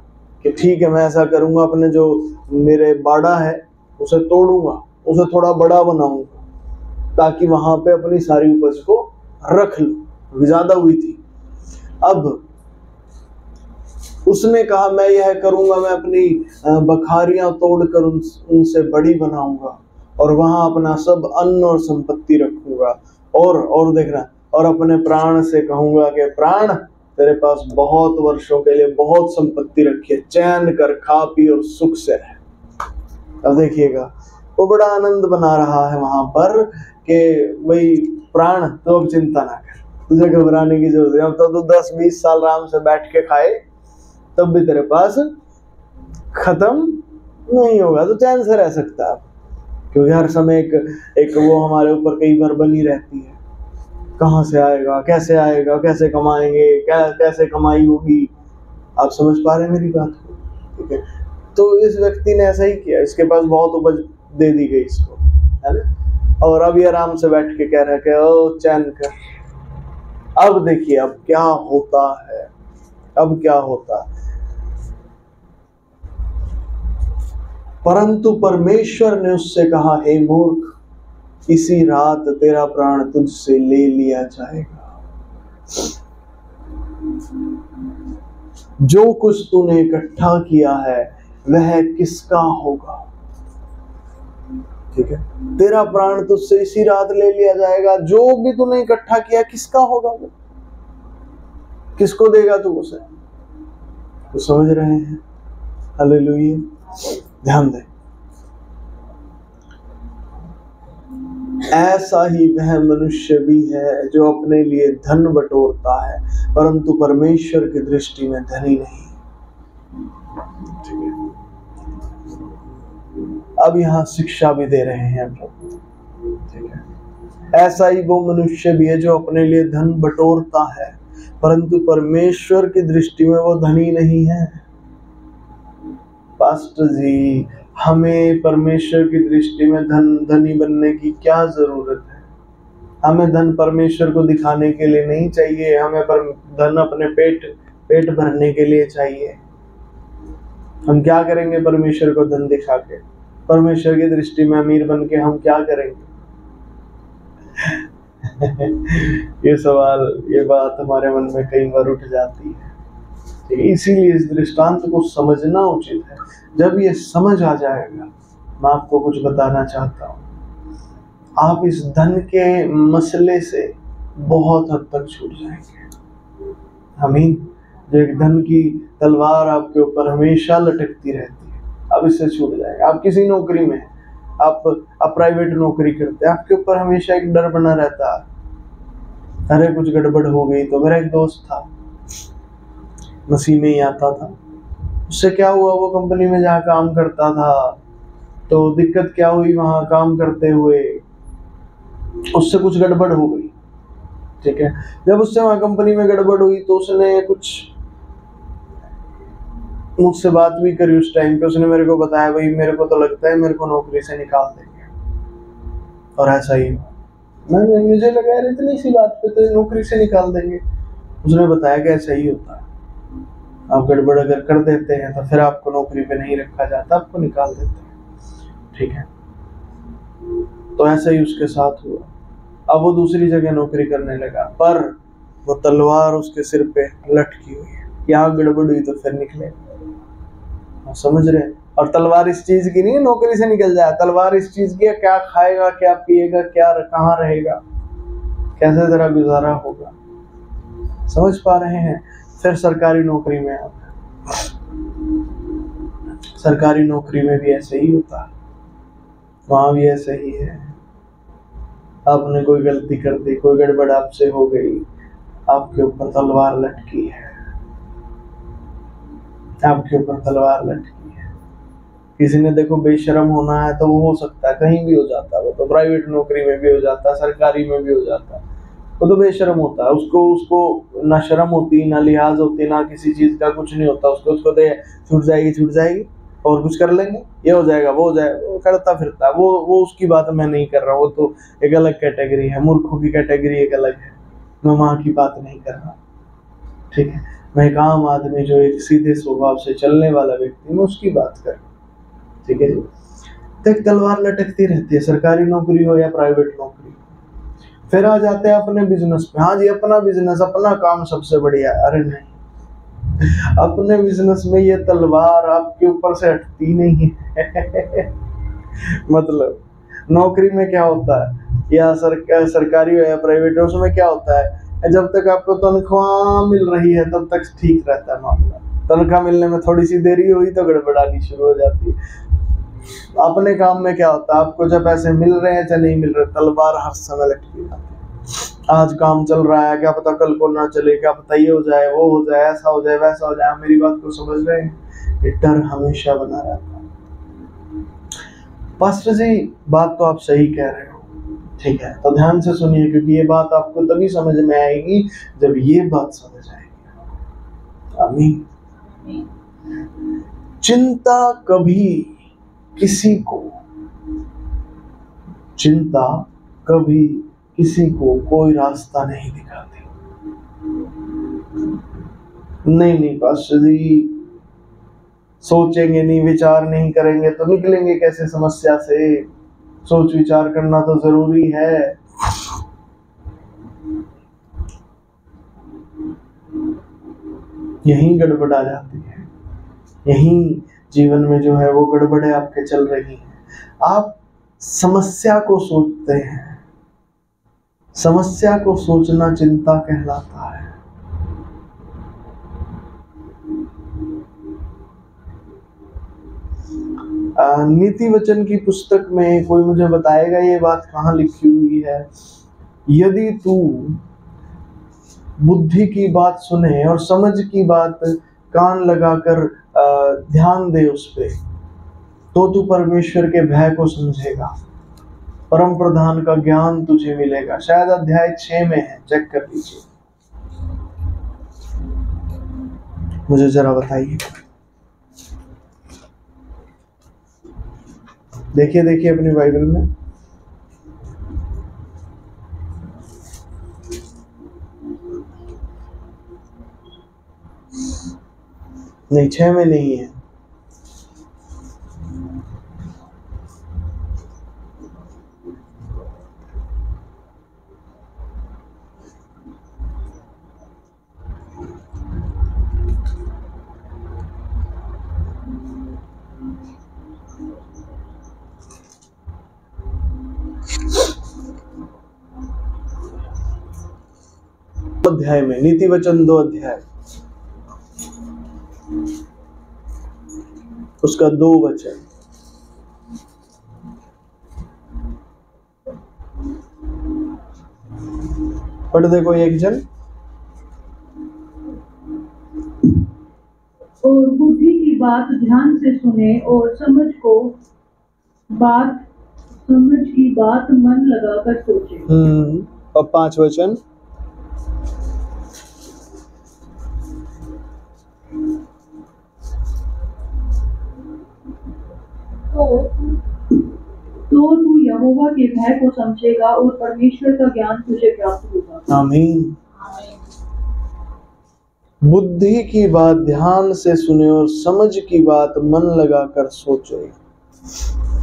कि ठीक है, मैं ऐसा करूंगा, अपने जो मेरे बाड़ा है उसे तोड़ूंगा, उसे थोड़ा बड़ा बनाऊंगा, ताकि वहां पे अपनी सारी उपज को रख लूं। ज्यादा हुई थी। अब उसने कहा, मैं यह करूंगा, मैं अपनी बखारियां तोड़कर उनसे बड़ी बनाऊंगा और वहां अपना सब अन्न और संपत्ति रखूंगा, और देखना, और अपने प्राण से कहूंगा कि प्राण, तेरे पास बहुत वर्षों के लिए बहुत संपत्ति रखी है, चैन कर खा पी और सुख से रह। अब देखिएगा, वो बड़ा आनंद बना रहा है वहां पर कि भाई प्राण, तो अब चिंता ना कर, तुझे घबराने की जरूरत है, अब तो तू 10-20 साल आराम से बैठ के खाए, तब भी तेरे पास खत्म नहीं होगा, तो चैन से रह सकता है। क्योंकि हर समय एक वो हमारे ऊपर कई बार बनी रहती है, कहाँ से आएगा, कैसे कमाएंगे, कैसे कमाई होगी। आप समझ पा रहे हैं मेरी बात को? ठीक है, तो इस व्यक्ति ने ऐसा ही किया, इसके पास बहुत उपज दे दी गई इसको, है ना, और अभी आराम से बैठ के कह रहा है कि ओ चैन कर। अब देखिए, अब क्या होता है, परंतु परमेश्वर ने उससे कहा, हे मूर्ख, इसी रात तेरा प्राण तुझसे ले लिया जाएगा। जो कुछ तूने इकट्ठा किया है वह किसका होगा? ठीक है, तेरा प्राण तुझसे इसी रात ले लिया जाएगा। जो भी तूने इकट्ठा किया किसका होगा? वो किसको देगा तू उसे? तो समझ रहे हैं? हालेलुया। ध्यान दे, ऐसा ही वह मनुष्य भी है जो अपने लिए धन बटोरता है, परंतु परमेश्वर की दृष्टि में धनी नहीं। ठीक है, अब यहाँ शिक्षा भी दे रहे हैं प्रभु। ठीक है, ऐसा ही वो मनुष्य भी है जो अपने लिए धन बटोरता है, परंतु परमेश्वर की दृष्टि में वो धनी नहीं है। पास्टर जी, हमें परमेश्वर की दृष्टि में धनी बनने की क्या जरूरत है? हमें धन परमेश्वर को दिखाने के लिए नहीं चाहिए, हमें धन अपने पेट भरने के लिए चाहिए। हम क्या करेंगे परमेश्वर को धन दिखा के? परमेश्वर की दृष्टि में अमीर बन के हम क्या करेंगे? ये सवाल, ये बात हमारे मन में कई बार उठ जाती है। इसीलिए इस दृष्टांत को समझना उचित है। जब ये समझ आ जाएगा, मैं आपको कुछ बताना चाहता हूँ, आप इस धन के मसले से बहुत हद तक छूट जाएंगे। आमीन। जो एक धन की तलवार आपके ऊपर हमेशा लटकती रहती है, अब इससे छूट जाएगा। आप किसी नौकरी में, आप प्राइवेट नौकरी करते हैं, आपके ऊपर हमेशा एक डर बना रहता है, अरे कुछ गड़बड़ हो गई तो। मेरा एक दोस्त था, नसीब में ही आता था, उससे क्या हुआ, वो कंपनी में जहाँ काम करता था तो दिक्कत क्या हुई, वहाँ काम करते हुए उससे कुछ गड़बड़ हो गई, ठीक है। जब उससे वहाँ कंपनी में गड़बड़ हुई तो उसने कुछ मुझसे बात भी करी उस टाइम पे। उसने मेरे को बताया, भाई मेरे को तो लगता है मेरे को नौकरी से निकाल देंगे, और ऐसा ही हुआ। मुझे लगा यार इतनी सी बात पे तो नौकरी से निकाल देंगे। उसने बताया कि ऐसा ही होता है, आप गड़बड़ अगर कर देते हैं तो फिर आपको नौकरी पे नहीं रखा जाता, आपको निकाल देते हैं, ठीक है। तो ऐसा ही उसके साथ हुआ। अब वो दूसरी जगह नौकरी करने लगा, पर वो तलवार उसके सिर पे लटकी हुई है, यहाँ गड़बड़ हुई तो फिर निकले, समझ रहे हैं। और तलवार इस चीज की नहीं है नौकरी से निकल जाए, तलवार इस चीज की है क्या खाएगा, क्या पिएगा, क्या कहाँ रहेगा, कैसे तेरा गुजारा होगा, समझ पा रहे हैं। फिर सरकारी नौकरी में आता, सरकारी नौकरी में भी ऐसे ही होता है, वहां भी ऐसे ही है। आपने कोई गलती कर दी, कोई गड़बड़ आपसे हो गई, आपके ऊपर तलवार लटकी है, आपके ऊपर तलवार लटकी है। किसी ने देखो बेशरम होना है तो वो हो सकता है, कहीं भी हो जाता है, वो तो प्राइवेट नौकरी में भी हो जाता है, सरकारी में भी हो जाता है, वो तो बेशरम होता है। उसको ना शर्म होती, ना लिहाज होती, ना किसी चीज का कुछ नहीं होता उसको दे छूट जाएगी और कुछ कर लेंगे, ये हो जाएगा वो हो जाएगा, वो करता फिरता है। वो उसकी बात मैं नहीं कर रहा, वो तो एक अलग कैटेगरी है, मूर्खों की कैटेगरी एक अलग है, मैं वहां की बात नहीं कर रहा, ठीक है। मैं एक आम आदमी जो एक सीधे स्वभाव से चलने वाला व्यक्ति, मैं उसकी बात कर रहा हूँ, ठीक है जी। तो एक तलवार लटकती रहती है, सरकारी नौकरी हो या प्राइवेट नौकरी। फिर आ जाते हैं अपने बिजनेस पे। हाँ जी, अपना बिजनेस, अपना काम सबसे बढ़िया। अरे नहीं, अपने बिजनेस में ये तलवार आपके ऊपर से हटती नहीं है। मतलब नौकरी में क्या होता है, या सरकारी हो या प्राइवेट हो, उसमें क्या होता है, जब तक आपको तनख्वाह मिल रही है तब तक ठीक रहता है मामला। तनख्वाह मिलने में थोड़ी सी देरी हुई तो गड़बड़ानी शुरू हो जाती है। अपने काम में क्या होता है, आपको जब पैसे मिल रहे हैं चाहे नहीं मिल रहे, तलवार हर समय लटकी रहती है। आज काम चल रहा है, क्या पता कल को ना चले, क्या पता ये हो जाए, वो हो जाए, ऐसा हो जाए, वैसा हो जाए। मेरी बात को समझ रहे हैं, ये डर हमेशा बना रहता है। पास्टर जी बात तो आप सही कह रहे हो, ठीक है, तो ध्यान से सुनिए, क्योंकि ये बात आपको तभी समझ में आएगी जब ये बात समझ आएगी। आमीन। चिंता कभी किसी को कोई रास्ता नहीं दिखाती। नहीं पास्टर जी, सोचेंगे नहीं, विचार नहीं करेंगे तो निकलेंगे कैसे समस्या से। सोच विचार करना तो जरूरी है। यहीं गड़बड़ आ जाती है, यहीं जीवन में जो है वो गड़बड़े आपके चल रही हैं। आप समस्या को सोचते हैं, समस्या को सोचना चिंता कहलाता है। नीति वचन की पुस्तक में कोई मुझे बताएगा ये बात कहाँ लिखी हुई है? यदि तू बुद्धि की बात सुने और समझ की बात कान लगाकर ध्यान दे उस पे, तो तू परमेश्वर के भय को समझेगा, परम प्रधान का ज्ञान तुझे मिलेगा। शायद अध्याय 6 में है, चेक कर लीजिए, मुझे जरा बताइए। देखिए अपनी बाइबल में। नहीं, 6 में नहीं है। अध्याय में, नीति वचन 2 अध्याय, उसका 2 वचन। पढ़ देखो एक जन। और बुद्धि की बात ध्यान से सुने और समझ की बात मन लगाकर सोचे। और 5 वचन। तो तू यहोवा के भय को समझेगा और परमेश्वर का ज्ञान तुझे प्राप्त होगा। आमीन। बुद्धि की बात ध्यान से सुने और समझ की बात मन लगाकर सोचो।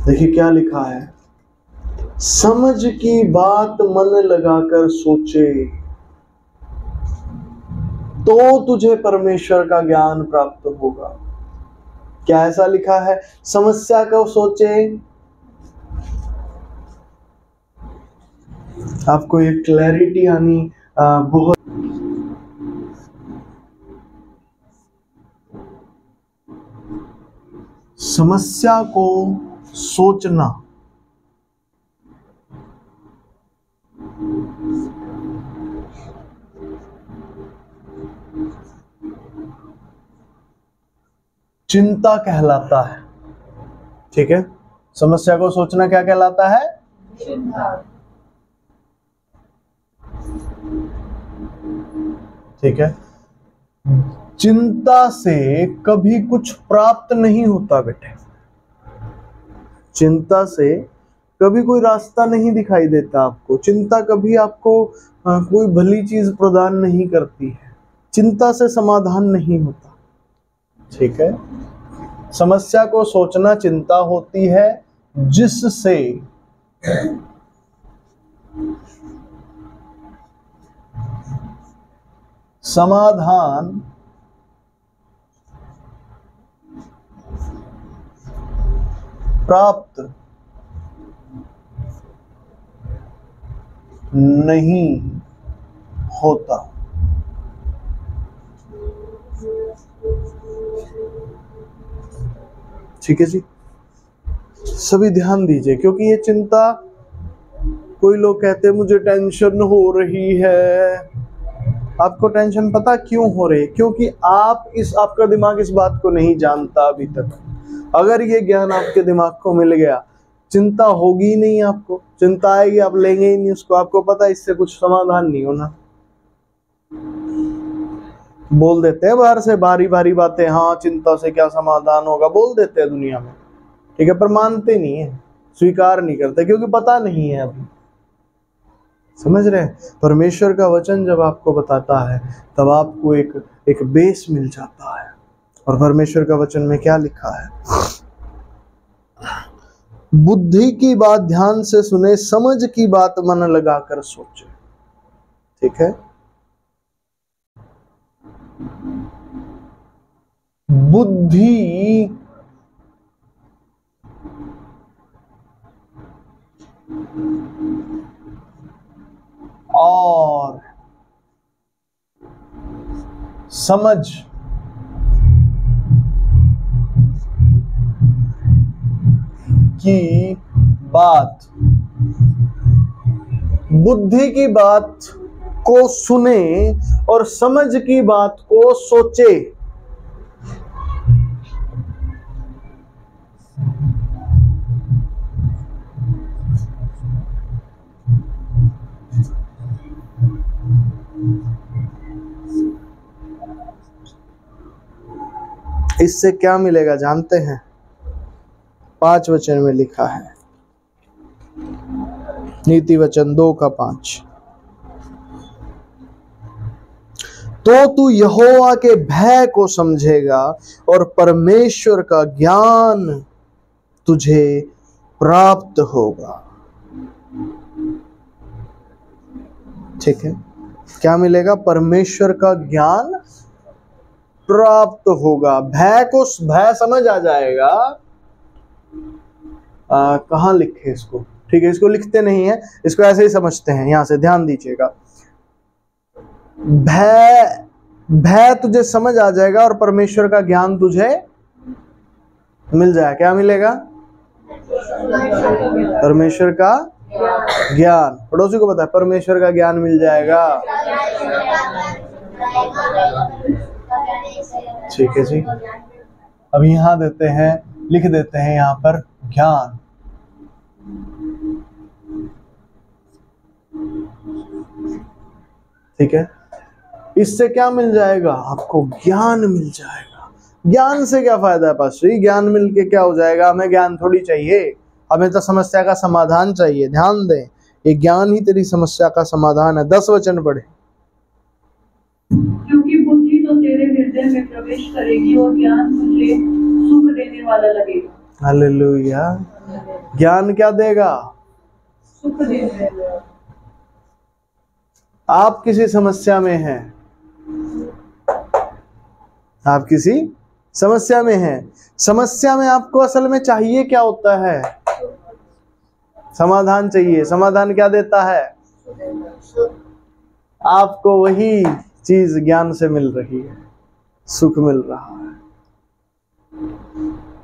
देखिए क्या लिखा है, समझ की बात मन लगाकर सोचे तो तुझे परमेश्वर का ज्ञान प्राप्त होगा। क्या ऐसा लिखा है? समस्या को सोचे। आपको एक क्लैरिटी आनी बहुत। समस्या को सोचना, चिंता कहलाता है। ठीक है, समस्या को सोचना क्या कहलाता है? चिंता। ठीक है, चिंता से कभी कुछ प्राप्त नहीं होता बेटे। चिंता से कभी कोई रास्ता नहीं दिखाई देता आपको। चिंता कभी आपको कोई भली चीज प्रदान नहीं करती है। चिंता से समाधान नहीं होता। ठीक है, समस्या को सोचना चिंता होती है जिससे समाधान प्राप्त नहीं होता। ठीक है जी, सभी ध्यान दीजिए, क्योंकि ये चिंता, कोई लोग कहते हैं मुझे टेंशन हो रही है। आपको टेंशन पता क्यों हो रही है? क्योंकि आपका दिमाग इस बात को नहीं जानता अभी तक। अगर ये ज्ञान आपके दिमाग को मिल गया, चिंता होगी नहीं। आपको चिंता आएगी, आप लेंगे ही नहीं उसको। आपको पता है इससे कुछ समाधान नहीं होना। बोल देते हैं बाहर से भारी भारी बातें, हाँ चिंता से क्या समाधान होगा, बोल देते हैं दुनिया में। ठीक है, पर मानते नहीं है, स्वीकार नहीं करते, क्योंकि पता नहीं है अभी। समझ रहे हैं? परमेश्वर का वचन जब आपको बताता है तब आपको एक बेस मिल जाता है। और परमेश्वर का वचन में क्या लिखा है? बुद्धि की बात ध्यान से सुने, समझ की बात मन लगाकर सोचे। ठीक है, बुद्धि और समझ की बात, बुद्धि की बात को सुने और समझ की बात को सोचे। इससे क्या मिलेगा जानते हैं? 5 वचन में लिखा है, नीति वचन 2 का 5। तो तू यहोवा के भय को समझेगा और परमेश्वर का ज्ञान तुझे प्राप्त होगा। ठीक है, क्या मिलेगा? परमेश्वर का ज्ञान प्राप्त होगा। भय समझ आ जाएगा। कहाँ लिखे इसको? ठीक है, इसको लिखते नहीं है, इसको ऐसे ही समझते हैं। यहां से ध्यान दीजिएगा। भय, भय तुझे समझ आ जाएगा और परमेश्वर का ज्ञान तुझे मिल जाएगा। क्या मिलेगा? परमेश्वर का ज्ञान। पड़ोसी को पता है परमेश्वर का ज्ञान मिल जाएगा। ठीक है जी। अब यहां देते हैं, लिख देते हैं यहां पर ज्ञान। ठीक है, इससे क्या मिल जाएगा? आपको ज्ञान मिल जाएगा। ज्ञान से क्या फायदा है पास्टर जी? ज्ञान मिल के क्या हो जाएगा? हमें ज्ञान थोड़ी चाहिए, हमें तो समस्या का समाधान चाहिए। ध्यान दें, ये ज्ञान ही तेरी समस्या का समाधान है। 10 वचन पढ़े। क्योंकि बुद्धि तो तेरे हृदय में प्रवेश करेगी और ज्ञान तुझे सुख देने वाला लगेगा। हालेलुया। ज्ञान क्या देगा? सुख देगा। आप किसी समस्या में हैं, आप किसी समस्या में हैं। समस्या में आपको असल में चाहिए क्या होता है? समाधान चाहिए। समाधान क्या देता है? आपको वही चीज ज्ञान से मिल रही है, सुख मिल रहा है।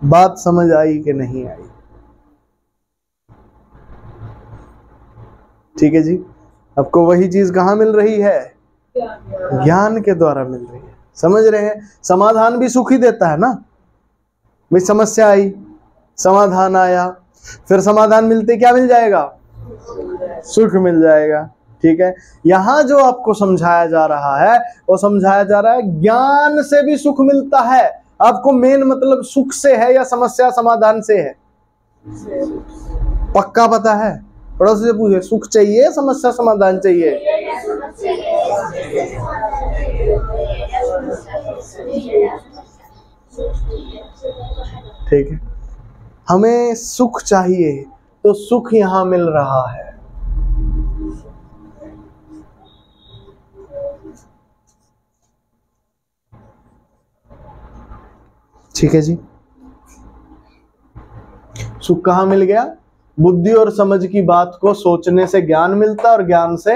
बात समझ आई कि नहीं आई? ठीक है जी। आपको वही चीज कहाँ मिल रही है? ज्ञान के द्वारा मिल रही है। समझ रहे हैं? समाधान भी सुख ही देता है ना। भाई समस्या आई, समाधान आया, फिर समाधान मिलते क्या मिल जाएगा? सुख मिल जाएगा। ठीक है, यहां जो आपको समझाया जा रहा है वो समझाया जा रहा है ज्ञान से भी सुख मिलता है। आपको मेन मतलब सुख से है या समस्या समाधान से है? पक्का पता है? पड़ोसी से पूछे, सुख चाहिए समस्या समाधान चाहिए? ठीक है, हमें सुख चाहिए तो सुख यहां मिल रहा है। ठीक है जी। सुख कहां मिल गया? बुद्धि और समझ की बात को सोचने से ज्ञान मिलता है और ज्ञान से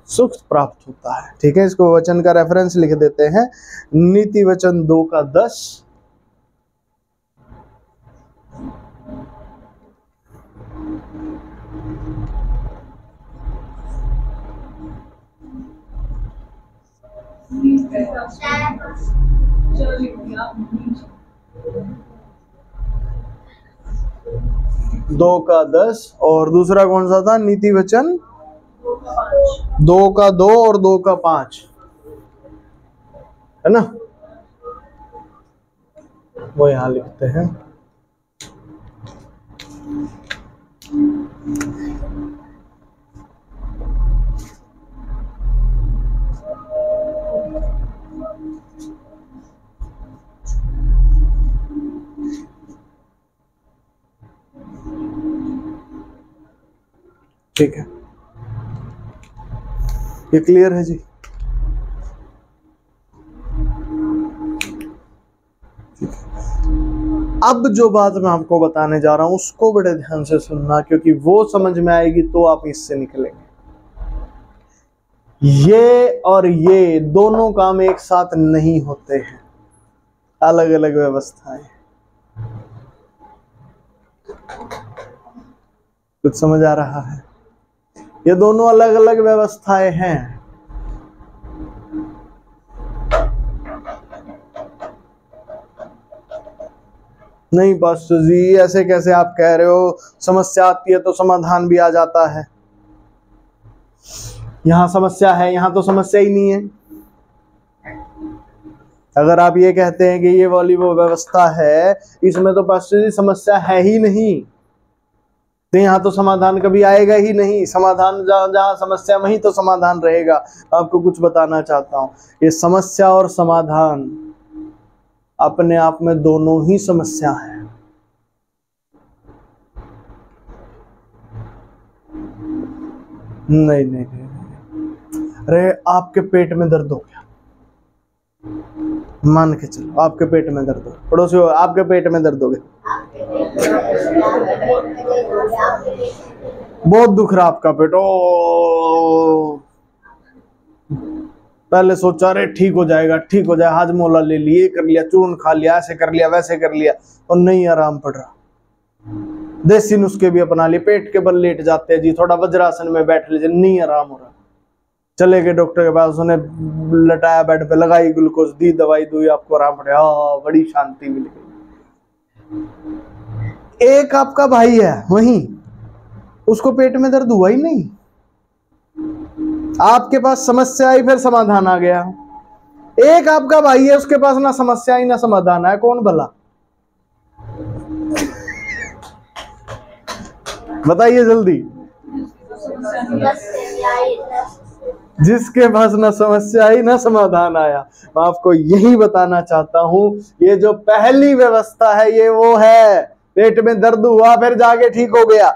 सुख प्राप्त होता है। ठीक है, इसको वचन का रेफरेंस लिख देते हैं, नीति वचन 2:10। दो का 10 और दूसरा कौन सा था? नीति वचन 2:2 और 2:5 है ना। वो यहां लिखते हैं। ठीक है, ये क्लियर है जी। अब जो बात मैं आपको बताने जा रहा हूं उसको बड़े ध्यान से सुनना, क्योंकि वो समझ में आएगी तो आप इससे निकलेंगे। ये और ये दोनों काम एक साथ नहीं होते हैं, अलग अलग व्यवस्थाएं। कुछ समझ आ रहा है? ये दोनों अलग अलग व्यवस्थाएं हैं। नहीं पास्टर जी, ऐसे कैसे आप कह रहे हो? समस्या आती है तो समाधान भी आ जाता है। यहां समस्या है, यहां तो समस्या ही नहीं है। अगर आप ये कहते हैं कि ये वाली वो व्यवस्था है, इसमें तो पास्टर जी समस्या है ही नहीं, तो यहाँ तो समाधान कभी आएगा ही नहीं। समाधान जहाँ समस्या वहीं तो समाधान रहेगा। आपको कुछ बताना चाहता हूँ, ये समस्या और समाधान अपने आप में दोनों ही समस्या है। नहीं नहीं नहीं, अरे आपके पेट में दर्द हो गया, मान के चलो आपके पेट में दर्द हो, पड़ोसी हो आपके पेट में दर्द हो गया, बहुत दुख रहा आपका पेट, ओ पहले सोचा अरे ठीक हो जाएगा, ठीक हो जाए, हाजमोला ले लिए, कर लिया, चूर्ण खा लिया, ऐसे कर लिया, वैसे कर लिया, और नहीं आराम पड़ रहा। देसी नुस्खे भी अपना लिए, पेट के बल लेट जाते हैं जी, थोड़ा वज्रासन में बैठ लीजिए, नहीं आराम हो रहा। चले गए डॉक्टर के पास, उसने लटाया बेड पे, लगाई ग्लूकोज, दी दवाई, दुई, आपको आराम पड़े, हाँ बड़ी शांति मिल गई। एक आपका भाई है वहीं, उसको पेट में दर्द हुआ ही नहीं, आपके पास समस्या आई, फिर समाधान आ गया। एक आपका भाई है, उसके पास ना समस्या आई ना समाधान है, कौन भला? बताइए जल्दी। जिसके पास ना समस्या आई ना समाधान आया। मैं आपको यही बताना चाहता हूं, ये जो पहली व्यवस्था है ये वो है, पेट में दर्द हुआ फिर जाके ठीक हो गया,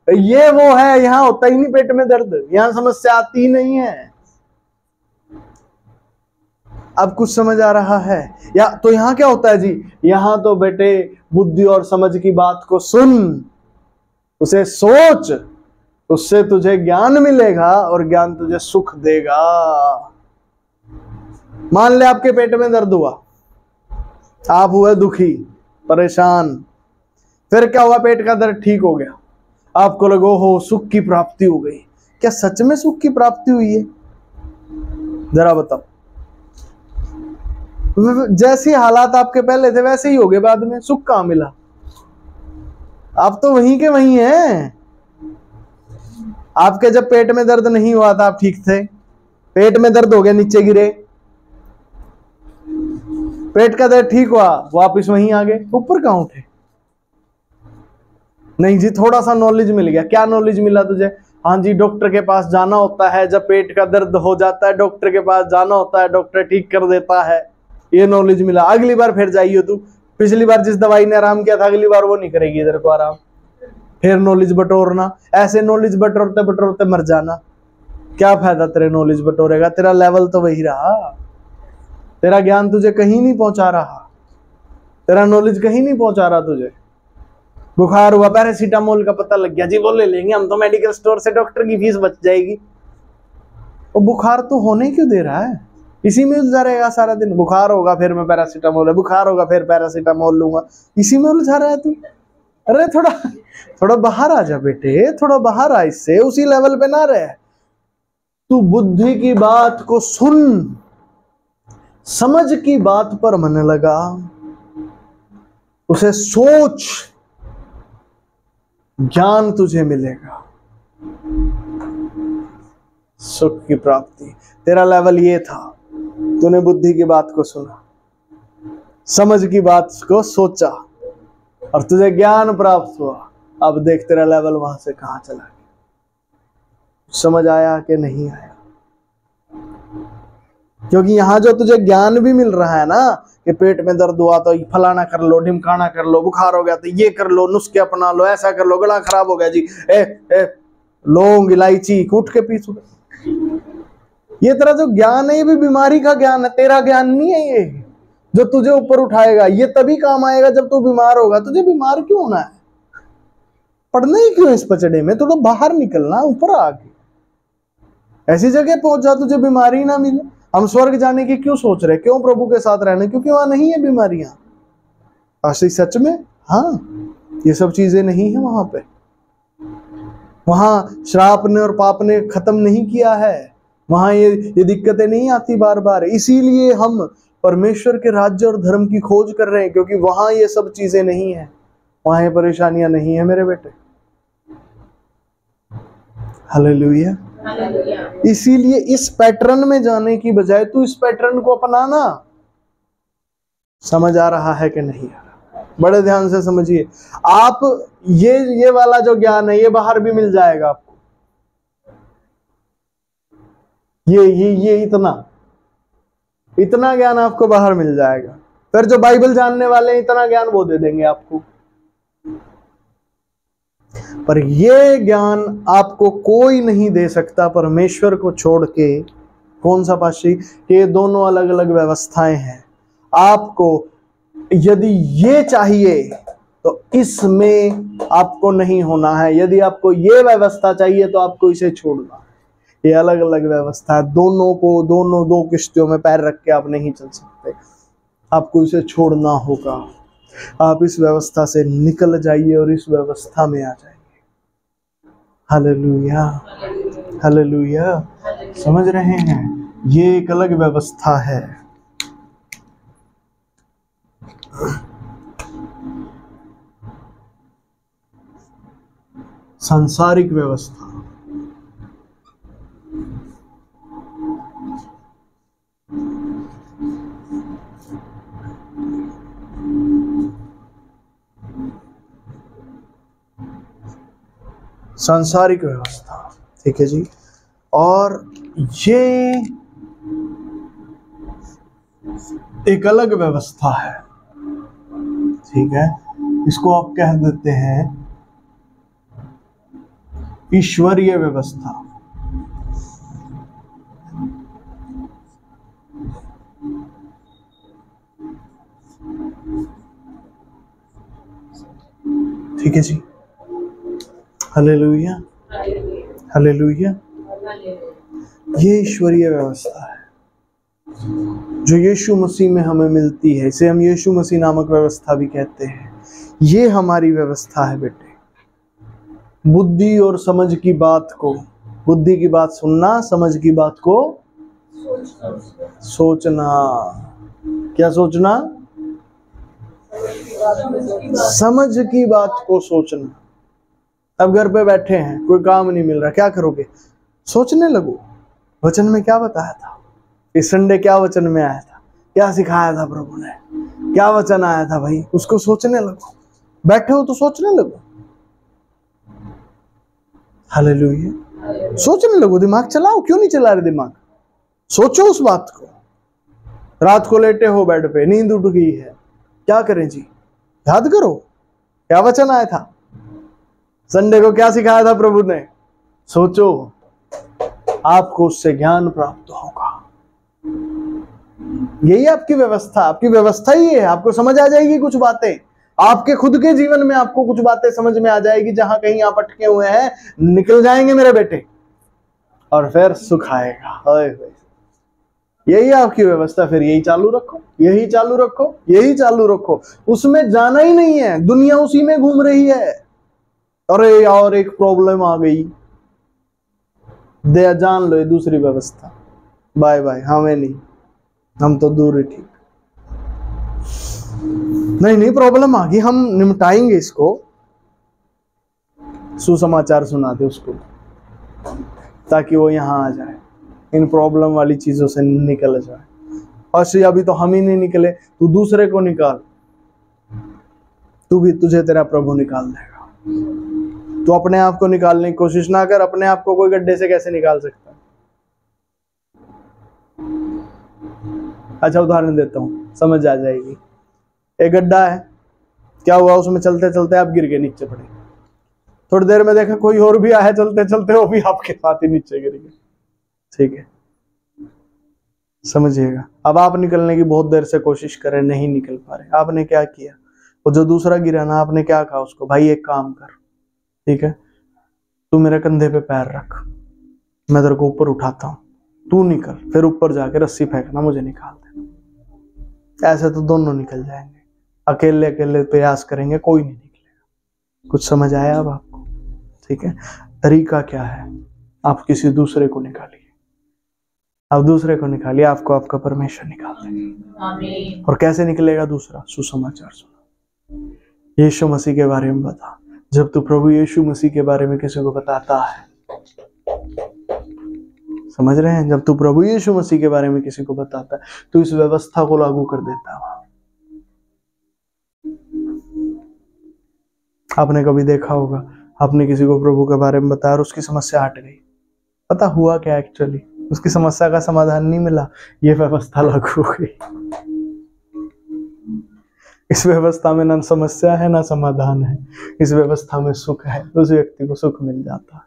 ये वो है। यहां होता ही नहीं पेट में दर्द, यहां समस्या आती ही नहीं है। अब कुछ समझ आ रहा है? या तो यहां क्या होता है जी, यहां तो बेटे बुद्धि और समझ की बात को सुन, उसे सोच, उससे तुझे ज्ञान मिलेगा और ज्ञान तुझे सुख देगा। मान ले आपके पेट में दर्द हुआ, आप हुए दुखी, परेशान, फिर क्या हुआ, पेट का दर्द ठीक हो गया, आपको लगो हो सुख की प्राप्ति हो गई। क्या सच में सुख की प्राप्ति हुई है? जरा बताओ। जैसे हालात आपके पहले थे वैसे ही हो गए बाद में, सुख कहां मिला? आप तो वहीं के वहीं हैं। आपके जब पेट में दर्द नहीं हुआ था आप ठीक थे, पेट में दर्द हो गया, नीचे गिरे, पेट का दर्द ठीक हुआ, वापिस वहीं आ गए, ऊपर कहां उठे? नहीं जी, थोड़ा सा नॉलेज मिल गया। क्या नॉलेज मिला तुझे? हाँ जी, डॉक्टर के पास जाना होता है, जब पेट का दर्द हो जाता है डॉक्टर के पास जाना होता है, डॉक्टर ठीक कर देता है, ये नॉलेज मिला। अगली बार फिर जाइए तू, पिछली बार जिस दवाई ने आराम किया था अगली बार वो नहीं करेगी इधर को आराम, फिर नॉलेज बटोरना। ऐसे नॉलेज बटोरते बटोरते मर जाना, क्या फायदा तेरे नॉलेज बटोरेगा? तेरा लेवल तो वही रहा, तेरा ज्ञान तुझे कहीं नहीं पहुंचा रहा, तेरा नॉलेज कहीं नहीं पहुंचा रहा तुझे। बुखार हुआ, पैरासीटामोल का पता लग गया जी, वो ले लेंगे हम तो मेडिकल स्टोर से, डॉक्टर की फीस बच जाएगी। और बुखार तो होने क्यों दे रहा है? इसी में उलझा रहेगा सारा दिन। बुखार होगा फिर मैं पैरासीटामोल है, बुखार होगा फिर पैरासीटामोल लूंगा, इसी में उलझा रहा है तू। अरे थोड़ा बाहर आ जा बेटे, थोड़ा बाहर आ, इससे उसी लेवल पे ना रहे। तू बुद्धि की बात को सुन, समझ की बात पर मन लगा, उसे सोच, ज्ञान तुझे मिलेगा, सुख की प्राप्ति। तेरा लेवल ये था, तूने बुद्धि की बात को सुना, समझ की बात को सोचा और तुझे ज्ञान प्राप्त हुआ। अब देख तेरा लेवल वहां से कहां चला गया। समझ आया कि नहीं आया? क्योंकि यहां जो तुझे ज्ञान भी मिल रहा है ना, कि पेट में दर्द हुआ तो फलाना कर लो, ढिमकाना कर लो, बुखार हो गया तो ये कर लो, नुस्खे अपना लो, ऐसा कर लो, गला खराब हो गया जी, लौंग इलायची कूट के पी सुबह। ये तेरा जो ज्ञान है ये भी बीमारी का ज्ञान है, तेरा ज्ञान नहीं है ये जो तुझे ऊपर उठाएगा। ये तभी काम आएगा जब तू बीमार होगा। तुझे बीमार क्यों होना है? पढ़ना ही क्यों इस पचड़े में? थोड़ा बाहर निकलना, ऊपर आके ऐसी जगह पहुंच जा तुझे बीमारी ना मिले। हम स्वर्ग जाने की क्यों सोच रहे, क्यों प्रभु के साथ रहने? क्योंकि वहां नहीं है बीमारियां। असली सच में हाँ, ये सब चीजें नहीं है वहां पे। वहां श्राप ने और पाप ने खत्म नहीं किया है, वहां ये दिक्कतें नहीं आती बार बार। इसीलिए हम परमेश्वर के राज्य और धर्म की खोज कर रहे हैं, क्योंकि वहां ये सब चीजें नहीं है, वहां ये परेशानियां नहीं है मेरे बेटे। हालेलुया। इसीलिए इस पैटर्न में जाने की बजाय तू इस पैटर्न को अपनाना। समझ आ रहा है कि नहीं आ रहा? बड़े ध्यान से समझिए। आप ये वाला जो ज्ञान है ये बाहर भी मिल जाएगा आपको। ये इतना ज्ञान आपको बाहर मिल जाएगा। फिर जो बाइबल जानने वाले हैं इतना ज्ञान वो दे देंगे आपको, पर ये ज्ञान आपको कोई नहीं दे सकता परमेश्वर को छोड़ के। कौन सा पाशी? ये दोनों अलग अलग व्यवस्थाएं हैं। आपको यदि ये चाहिए तो इसमें आपको नहीं होना है, यदि आपको ये व्यवस्था चाहिए तो आपको इसे छोड़ना है। ये अलग अलग व्यवस्था है। दोनों दो किश्तियों में पैर रख के आप नहीं चल सकते, आपको इसे छोड़ना होगा। आप इस व्यवस्था से निकल जाइए और इस व्यवस्था में आ जाइए। Hallelujah, hallelujah. समझ रहे हैं, ये एक अलग व्यवस्था है। सांसारिक व्यवस्था, सांसारिक व्यवस्था, ठीक है जी। और ये एक अलग व्यवस्था है, ठीक है। इसको आप कह देते हैं ईश्वरीय व्यवस्था। ठीक है जी। Hallelujah, hallelujah. ये ईश्वरीय व्यवस्था है जो यीशु मसीह में हमें मिलती है। इसे हम यीशु मसीह नामक व्यवस्था भी कहते हैं। ये हमारी व्यवस्था है बेटे। बुद्धि और समझ की बात को, बुद्धि की बात सुनना, समझ की बात को सोचना। क्या सोचना? समझ की बात को सोचना। अब घर पे बैठे हैं, कोई काम नहीं मिल रहा, क्या करोगे? सोचने लगो, वचन में क्या बताया था, इस संडे क्या वचन में आया था, क्या सिखाया था प्रभु ने, क्या वचन आया था भाई, उसको सोचने लगो। बैठे हो तो सोचने लगो। हालेलुया, सोचने लगो, दिमाग चलाओ। क्यों नहीं चला रहे दिमाग? सोचो उस बात को। रात को लेटे हो बेड पे, नींद उठ गई है, क्या करें जी? याद करो क्या वचन आया था, संडे को क्या सिखाया था प्रभु ने। सोचो, आपको उससे ज्ञान प्राप्त होगा। यही आपकी व्यवस्था, आपकी व्यवस्था ही है। आपको समझ आ जाएगी कुछ बातें, आपके खुद के जीवन में आपको कुछ बातें समझ में आ जाएगी। जहां कहीं आप अटके हुए हैं, निकल जाएंगे मेरे बेटे, और फिर सुख आएगा। यही आपकी व्यवस्था। फिर यही चालू रखो, यही चालू रखो, यही चालू रखो। उसमें जाना ही नहीं है, दुनिया उसी में घूम रही है। अरे यार एक प्रॉब्लम आ गई, दे जान लो ये दूसरी व्यवस्था, बाय बाय, हमें नहीं, हम तो दूर ही ठीक। नहीं प्रॉब्लम आ गई, हम निपटाएंगे इसको। सुसमाचार सुना दे उसको ताकि वो यहाँ आ जाए, इन प्रॉब्लम वाली चीजों से निकल जाए। और अभी तो हम ही नहीं निकले, तू दूसरे को निकाल, तू भी, तुझे तेरा प्रभु निकाल देगा। तो अपने आप को निकालने की कोशिश ना कर। अपने आप को कोई गड्ढे से कैसे निकाल सकता है? अच्छा उदाहरण देता हूं, समझ आ जाएगी। एक गड्ढा है, क्या हुआ, उसमें चलते चलते आप गिर गए, नीचे पड़े। थोड़ी देर में देखा कोई और भी आया चलते चलते, वो भी आपके साथ ही नीचे गिर गए। ठीक है, समझिएगा। अब आप निकलने की बहुत देर से कोशिश करें, नहीं निकल पा रहे। आपने क्या किया? वो जो दूसरा गिरा ना, आपने क्या कहा उसको, भाई एक काम कर, ठीक है, तू मेरे कंधे पे पैर रख, मैं तेरे को ऊपर उठाता हूं, तू निकल, फिर ऊपर जाके रस्सी फेंकना, मुझे निकाल दे। ऐसे तो दोनों निकल जाएंगे। अकेले अकेले प्रयास करेंगे, कोई नहीं निकलेगा। कुछ समझ आया अब आपको? ठीक है, तरीका क्या है? आप किसी दूसरे को निकालिए, आप दूसरे को निकालिए, आपको आपका परमेश्वर निकाल देगा। और कैसे निकलेगा दूसरा? सुसमाचार सुना, यीशु मसीह के बारे में बता। जब तू प्रभु यीशु मसीह के बारे में किसी को बताता है, समझ रहे हैं, जब तू प्रभु यीशु मसीह के बारे में किसी को बताता है, तो इस व्यवस्था को लागू कर देता है। आपने कभी देखा होगा, आपने किसी को प्रभु के बारे में बताया और उसकी समस्या हट गई। पता हुआ क्या? एक्चुअली उसकी समस्या का समाधान नहीं मिला, ये व्यवस्था लागू हो गई। इस व्यवस्था में ना समस्या है ना समाधान है, इस व्यवस्था में सुख है। उस व्यक्ति को सुख मिल जाता है।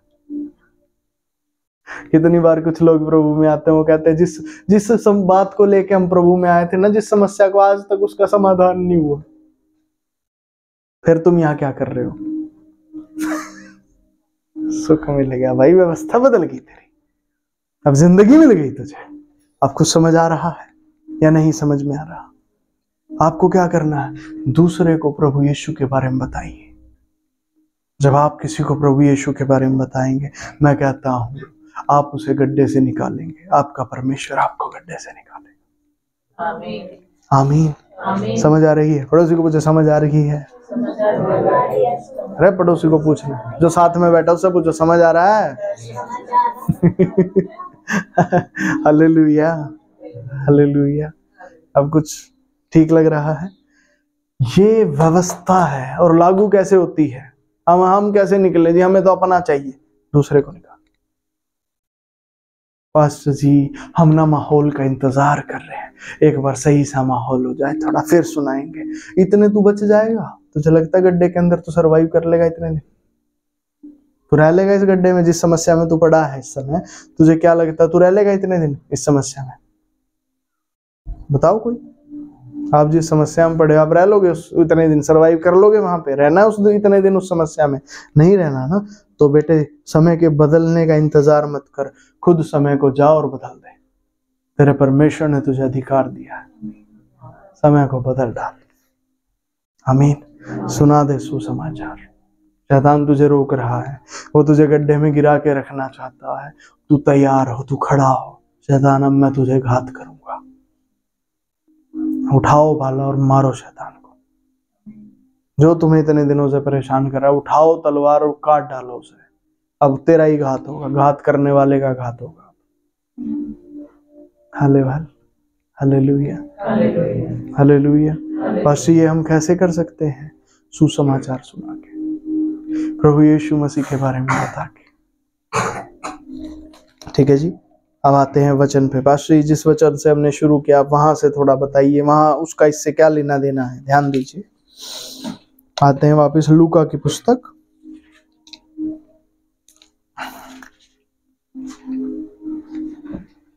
कितनी बार कुछ लोग प्रभु में आते हैं, वो कहते हैं जिस बात को लेके हम प्रभु में आए थे ना, जिस समस्या को, आज तक उसका समाधान नहीं हुआ। फिर तुम यहाँ क्या कर रहे हो? सुख मिल गया भाई, व्यवस्था बदल गई तेरी। अब जिंदगी मिल गई तुझे, अब कुछ समझ आ रहा है या नहीं समझ में आ रहा? आपको क्या करना है? दूसरे को प्रभु यीशु के बारे में बताइए। जब आप किसी को प्रभु यीशु के बारे में बताएंगे, मैं कहता हूं आप उसे गड्ढे से निकालेंगे, आपका परमेश्वर आपको गड्ढे से निकालेगा। आमीन। आमीन। आमीन। समझ आ रही है? पड़ोसी को पूछो, समझ आ रही है? अरे पड़ोसी को पूछना, जो साथ में बैठा उससे पूछो, समझ आ रहा है? Hallelujah, hallelujah. अब कुछ ठीक लग रहा है? ये व्यवस्था है। और लागू कैसे होती है? हम कैसे निकले जी? हमें तो अपना चाहिए, दूसरे को निकाल। पास्टर जी हम ना माहौल का इंतजार कर रहे हैं, एक बार सही सा माहौल हो जाए थोड़ा फिर सुनाएंगे। इतने तू बच जाएगा? तुझे लगता है गड्ढे के अंदर तू सरवाइव कर लेगा इतने दिन? तू रह लेगा इस गड्ढे में? जिस समस्या में तू पड़ा है इस समय, तुझे क्या लगता है तू रह लेगा इतने दिन इस समस्या में? बताओ कोई। आप जिस समस्या में पड़े आप रह लोगे इतने दिन? सरवाइव कर लोगे वहां पे? रहना है उस इतने दिन उस समस्या में? नहीं रहना ना। तो बेटे समय के बदलने का इंतजार मत कर, खुद समय को जा और बदल दे। तेरे परमेश्वर ने तुझे अधिकार दिया है, समय को बदल डाल। आमीन। सुना दे सुसमाचार। शैतान तुझे रोक रहा है, वो तुझे गड्ढे में गिरा के रखना चाहता है। तू तैयार हो, तू खड़ा हो। शैतान अब मैं तुझे घात करूंगा। उठाओ भाला और मारो शैतान को, जो तुम्हें इतने दिनों से परेशान कर रहा है। उठाओ तलवार और काट डालो उसे। अब तेरा ही घात होगा, घात करने वाले का घात होगा। Hallelujah, hallelujah. बस ये हम कैसे कर सकते हैं? सुसमाचार सुना के, प्रभु यीशु मसीह के बारे में बता के। ठीक है जी। अब आते हैं वचन पे। पास्टर जिस वचन से हमने शुरू किया आप वहां से थोड़ा बताइए, वहां उसका इससे क्या लेना देना है, ध्यान दीजिए। आते हैं वापस लूका की पुस्तक,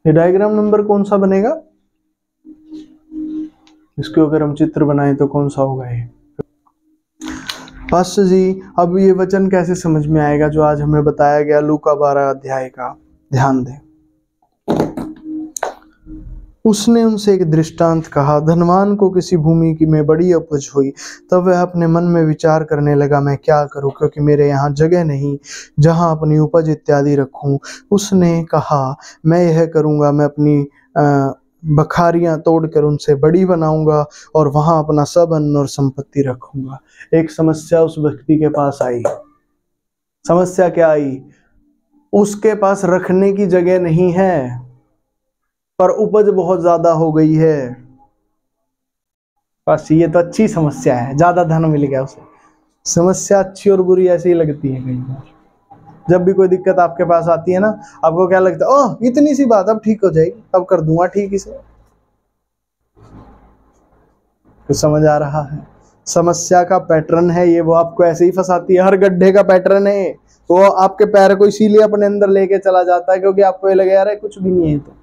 ये डायग्राम नंबर कौन सा बनेगा? इसके अगर हम चित्र बनाएं तो कौन सा होगा ये? पास्टर जी अब ये वचन कैसे समझ में आएगा जो आज हमें बताया गया लूका 12 अध्याय का? ध्यान दें। उसने उनसे एक दृष्टांत कहा, धनवान को किसी भूमि की में बड़ी उपज हुई। तब वह अपने मन में विचार करने लगा, मैं क्या करूं, क्योंकि मेरे यहाँ जगह नहीं जहाँ अपनी उपज इत्यादि रखूं। उसने कहा, मैं यह करूंगा, मैं अपनी बखारियां तोड़कर उनसे बड़ी बनाऊंगा और वहां अपना सब अन्न और संपत्ति रखूंगा। एक समस्या उस व्यक्ति के पास आई। समस्या क्या आई? उसके पास रखने की जगह नहीं है, पर उपज बहुत ज्यादा हो गई है। बस ये तो अच्छी समस्या है, ज्यादा धन मिल गया उसे। समस्या अच्छी और बुरी ऐसी ही लगती है कई बार। जब भी कोई दिक्कत आपके पास आती है ना, आपको क्या लगता है? ओह इतनी सी बात, अब ठीक हो जाएगी, अब कर दूंगा ठीक इसे। तो समझ आ रहा है? समस्या का पैटर्न है ये, वो आपको ऐसे ही फंसाती है। हर गड्ढे का पैटर्न है वो, आपके पैर को इसीलिए अपने अंदर लेके चला जाता है क्योंकि आपको ये लगे यार कुछ भी नहीं है। तो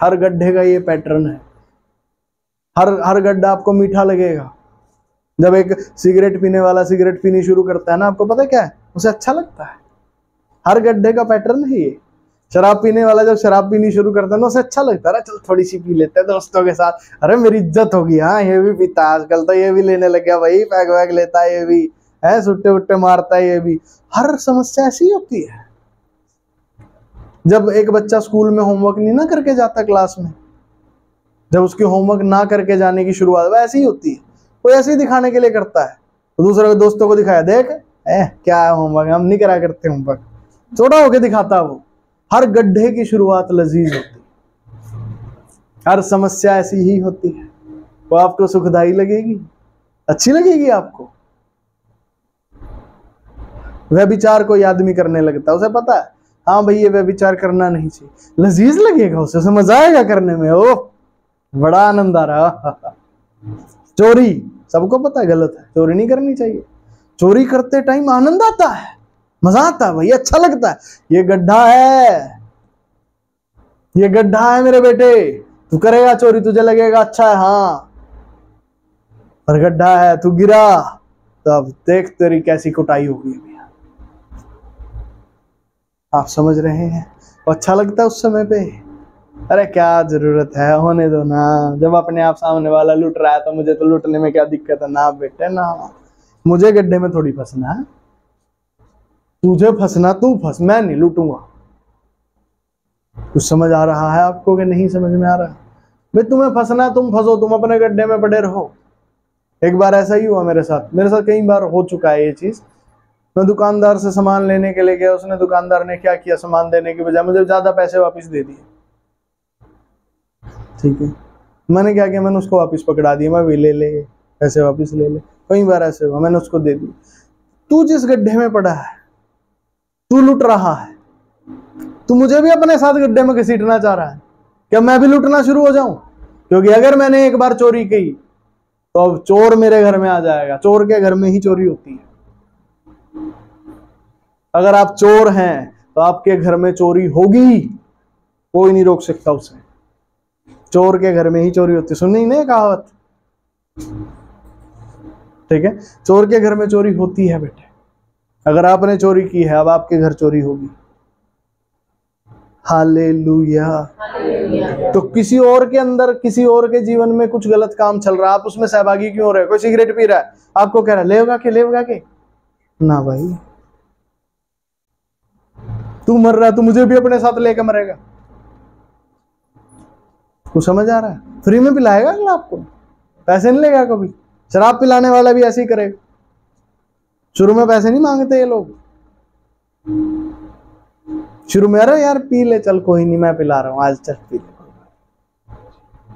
हर गड्ढे का ये पैटर्न है। हर गड्ढा आपको मीठा लगेगा। जब एक सिगरेट पीने वाला सिगरेट पीनी शुरू करता है ना, आपको पता क्या है? उसे अच्छा लगता है। हर गड्ढे का पैटर्न है ये। शराब पीने वाला जब शराब पीनी शुरू करता है ना, उसे अच्छा लगता है, चल थोड़ी सी पी लेते हैं दोस्तों के साथ, अरे मेरी इज्जत होगी। हाँ ये भी पीता है आजकल, तो ये भी लेने लग गया भाई, पैग वैग लेता है ये भी, है सुट्टे उट्टे मारता है ये भी। हर समस्या ऐसी होती है। जब एक बच्चा स्कूल में होमवर्क नहीं ना करके जाता क्लास में, जब उसकी होमवर्क ना करके जाने की शुरुआत वैसे ही होती है। कोई ऐसे ही दिखाने के लिए करता है, तो दूसरे दोस्तों को दिखाया, देख क्या है होमवर्क, हम नहीं करा करते होमवर्क, छोटा होके दिखाता वो। हर गड्ढे की शुरुआत लजीज होती है। हर समस्या ऐसी ही होती है। वो आपको सुखदाई लगेगी, अच्छी लगेगी आपको। व्यभिचार कोई आदमी करने लगता है, उसे पता है हाँ भाई ये व्यभिचार करना नहीं चाहिए, लजीज लगेगा उसे मजा आएगा करने में, ओ बड़ा आनंद आ रहा। चोरी सबको पता है गलत है, चोरी नहीं करनी चाहिए। चोरी करते टाइम आनंद आता है, मजा आता है भाई, अच्छा लगता है। ये गड्ढा है, ये गड्ढा है मेरे बेटे, तू करेगा चोरी, तुझे लगेगा अच्छा है, हाँ और गड्ढा है, तू गिरा तब देख तेरी कैसी कुटाई होगी। आप समझ रहे हैं? अच्छा लगता है उस समय पे, अरे क्या जरूरत है, होने दो ना, जब अपने आप सामने वाला लूट रहा है तो मुझे तो लूटने में क्या दिक्कत है। ना बेटे ना, मुझे गड्ढे में थोड़ी फंसना है, तुझे फंसना तू फंस, मैं नहीं लूटूंगा। कुछ समझ आ रहा है आपको कि नहीं समझ में आ रहा? भाई तुम्हें फंसना तुम फंसो, तुम अपने गड्ढे में पड़े रहो। एक बार ऐसा ही हुआ मेरे साथ कई बार हो चुका है ये चीज। मैं दुकानदार से सामान लेने के लिए गया, उसने दुकानदार ने क्या किया, सामान देने के बजाय मुझे ज्यादा पैसे वापस दे दिए। ठीक है, मैंने क्या किया, मैंने उसको वापस पकड़ा दिया, मैं भी ले पैसे वापस ले ले। कई बार ऐसे हुआ, मैंने उसको दे दी। तू जिस गड्ढे में पड़ा है, तू लूट रहा है, तू मुझे भी अपने साथ गड्ढे में घसीटना चाह रहा है, क्या मैं भी लूटना शुरू हो जाऊं? क्योंकि अगर मैंने एक बार चोरी की तो अब चोर मेरे घर में आ जाएगा। चोर के घर में ही चोरी होती है। अगर आप चोर हैं तो आपके घर में चोरी होगी, कोई नहीं रोक सकता उसे। चोर के घर में ही चोरी होती है, सुनी नहीं कहावत? ठीक है, चोर के घर में चोरी होती है बेटे। अगर आपने चोरी की है, अब आपके घर चोरी होगी। हालेलुया। तो किसी और के अंदर, किसी और के जीवन में कुछ गलत काम चल रहा है, आप उसमें सहभागी क्यों हो रहे हो? कोई सिगरेट पी रहा है, आपको कह रहा है लेवगा के ना भाई, तू मर रहा है, तू मुझे भी अपने साथ लेकर मरेगा। कुछ समझ आ रहा है? फ्री में पिलाएगा अगला आपको, पैसे नहीं लेगा कभी। शराब पिलाने वाला भी ऐसे ही करेगा, शुरू में पैसे नहीं मांगते ये लोग। शुरू में अरे यार पी ले, चल कोई नहीं मैं पिला रहा हूं आज, चल पी ले।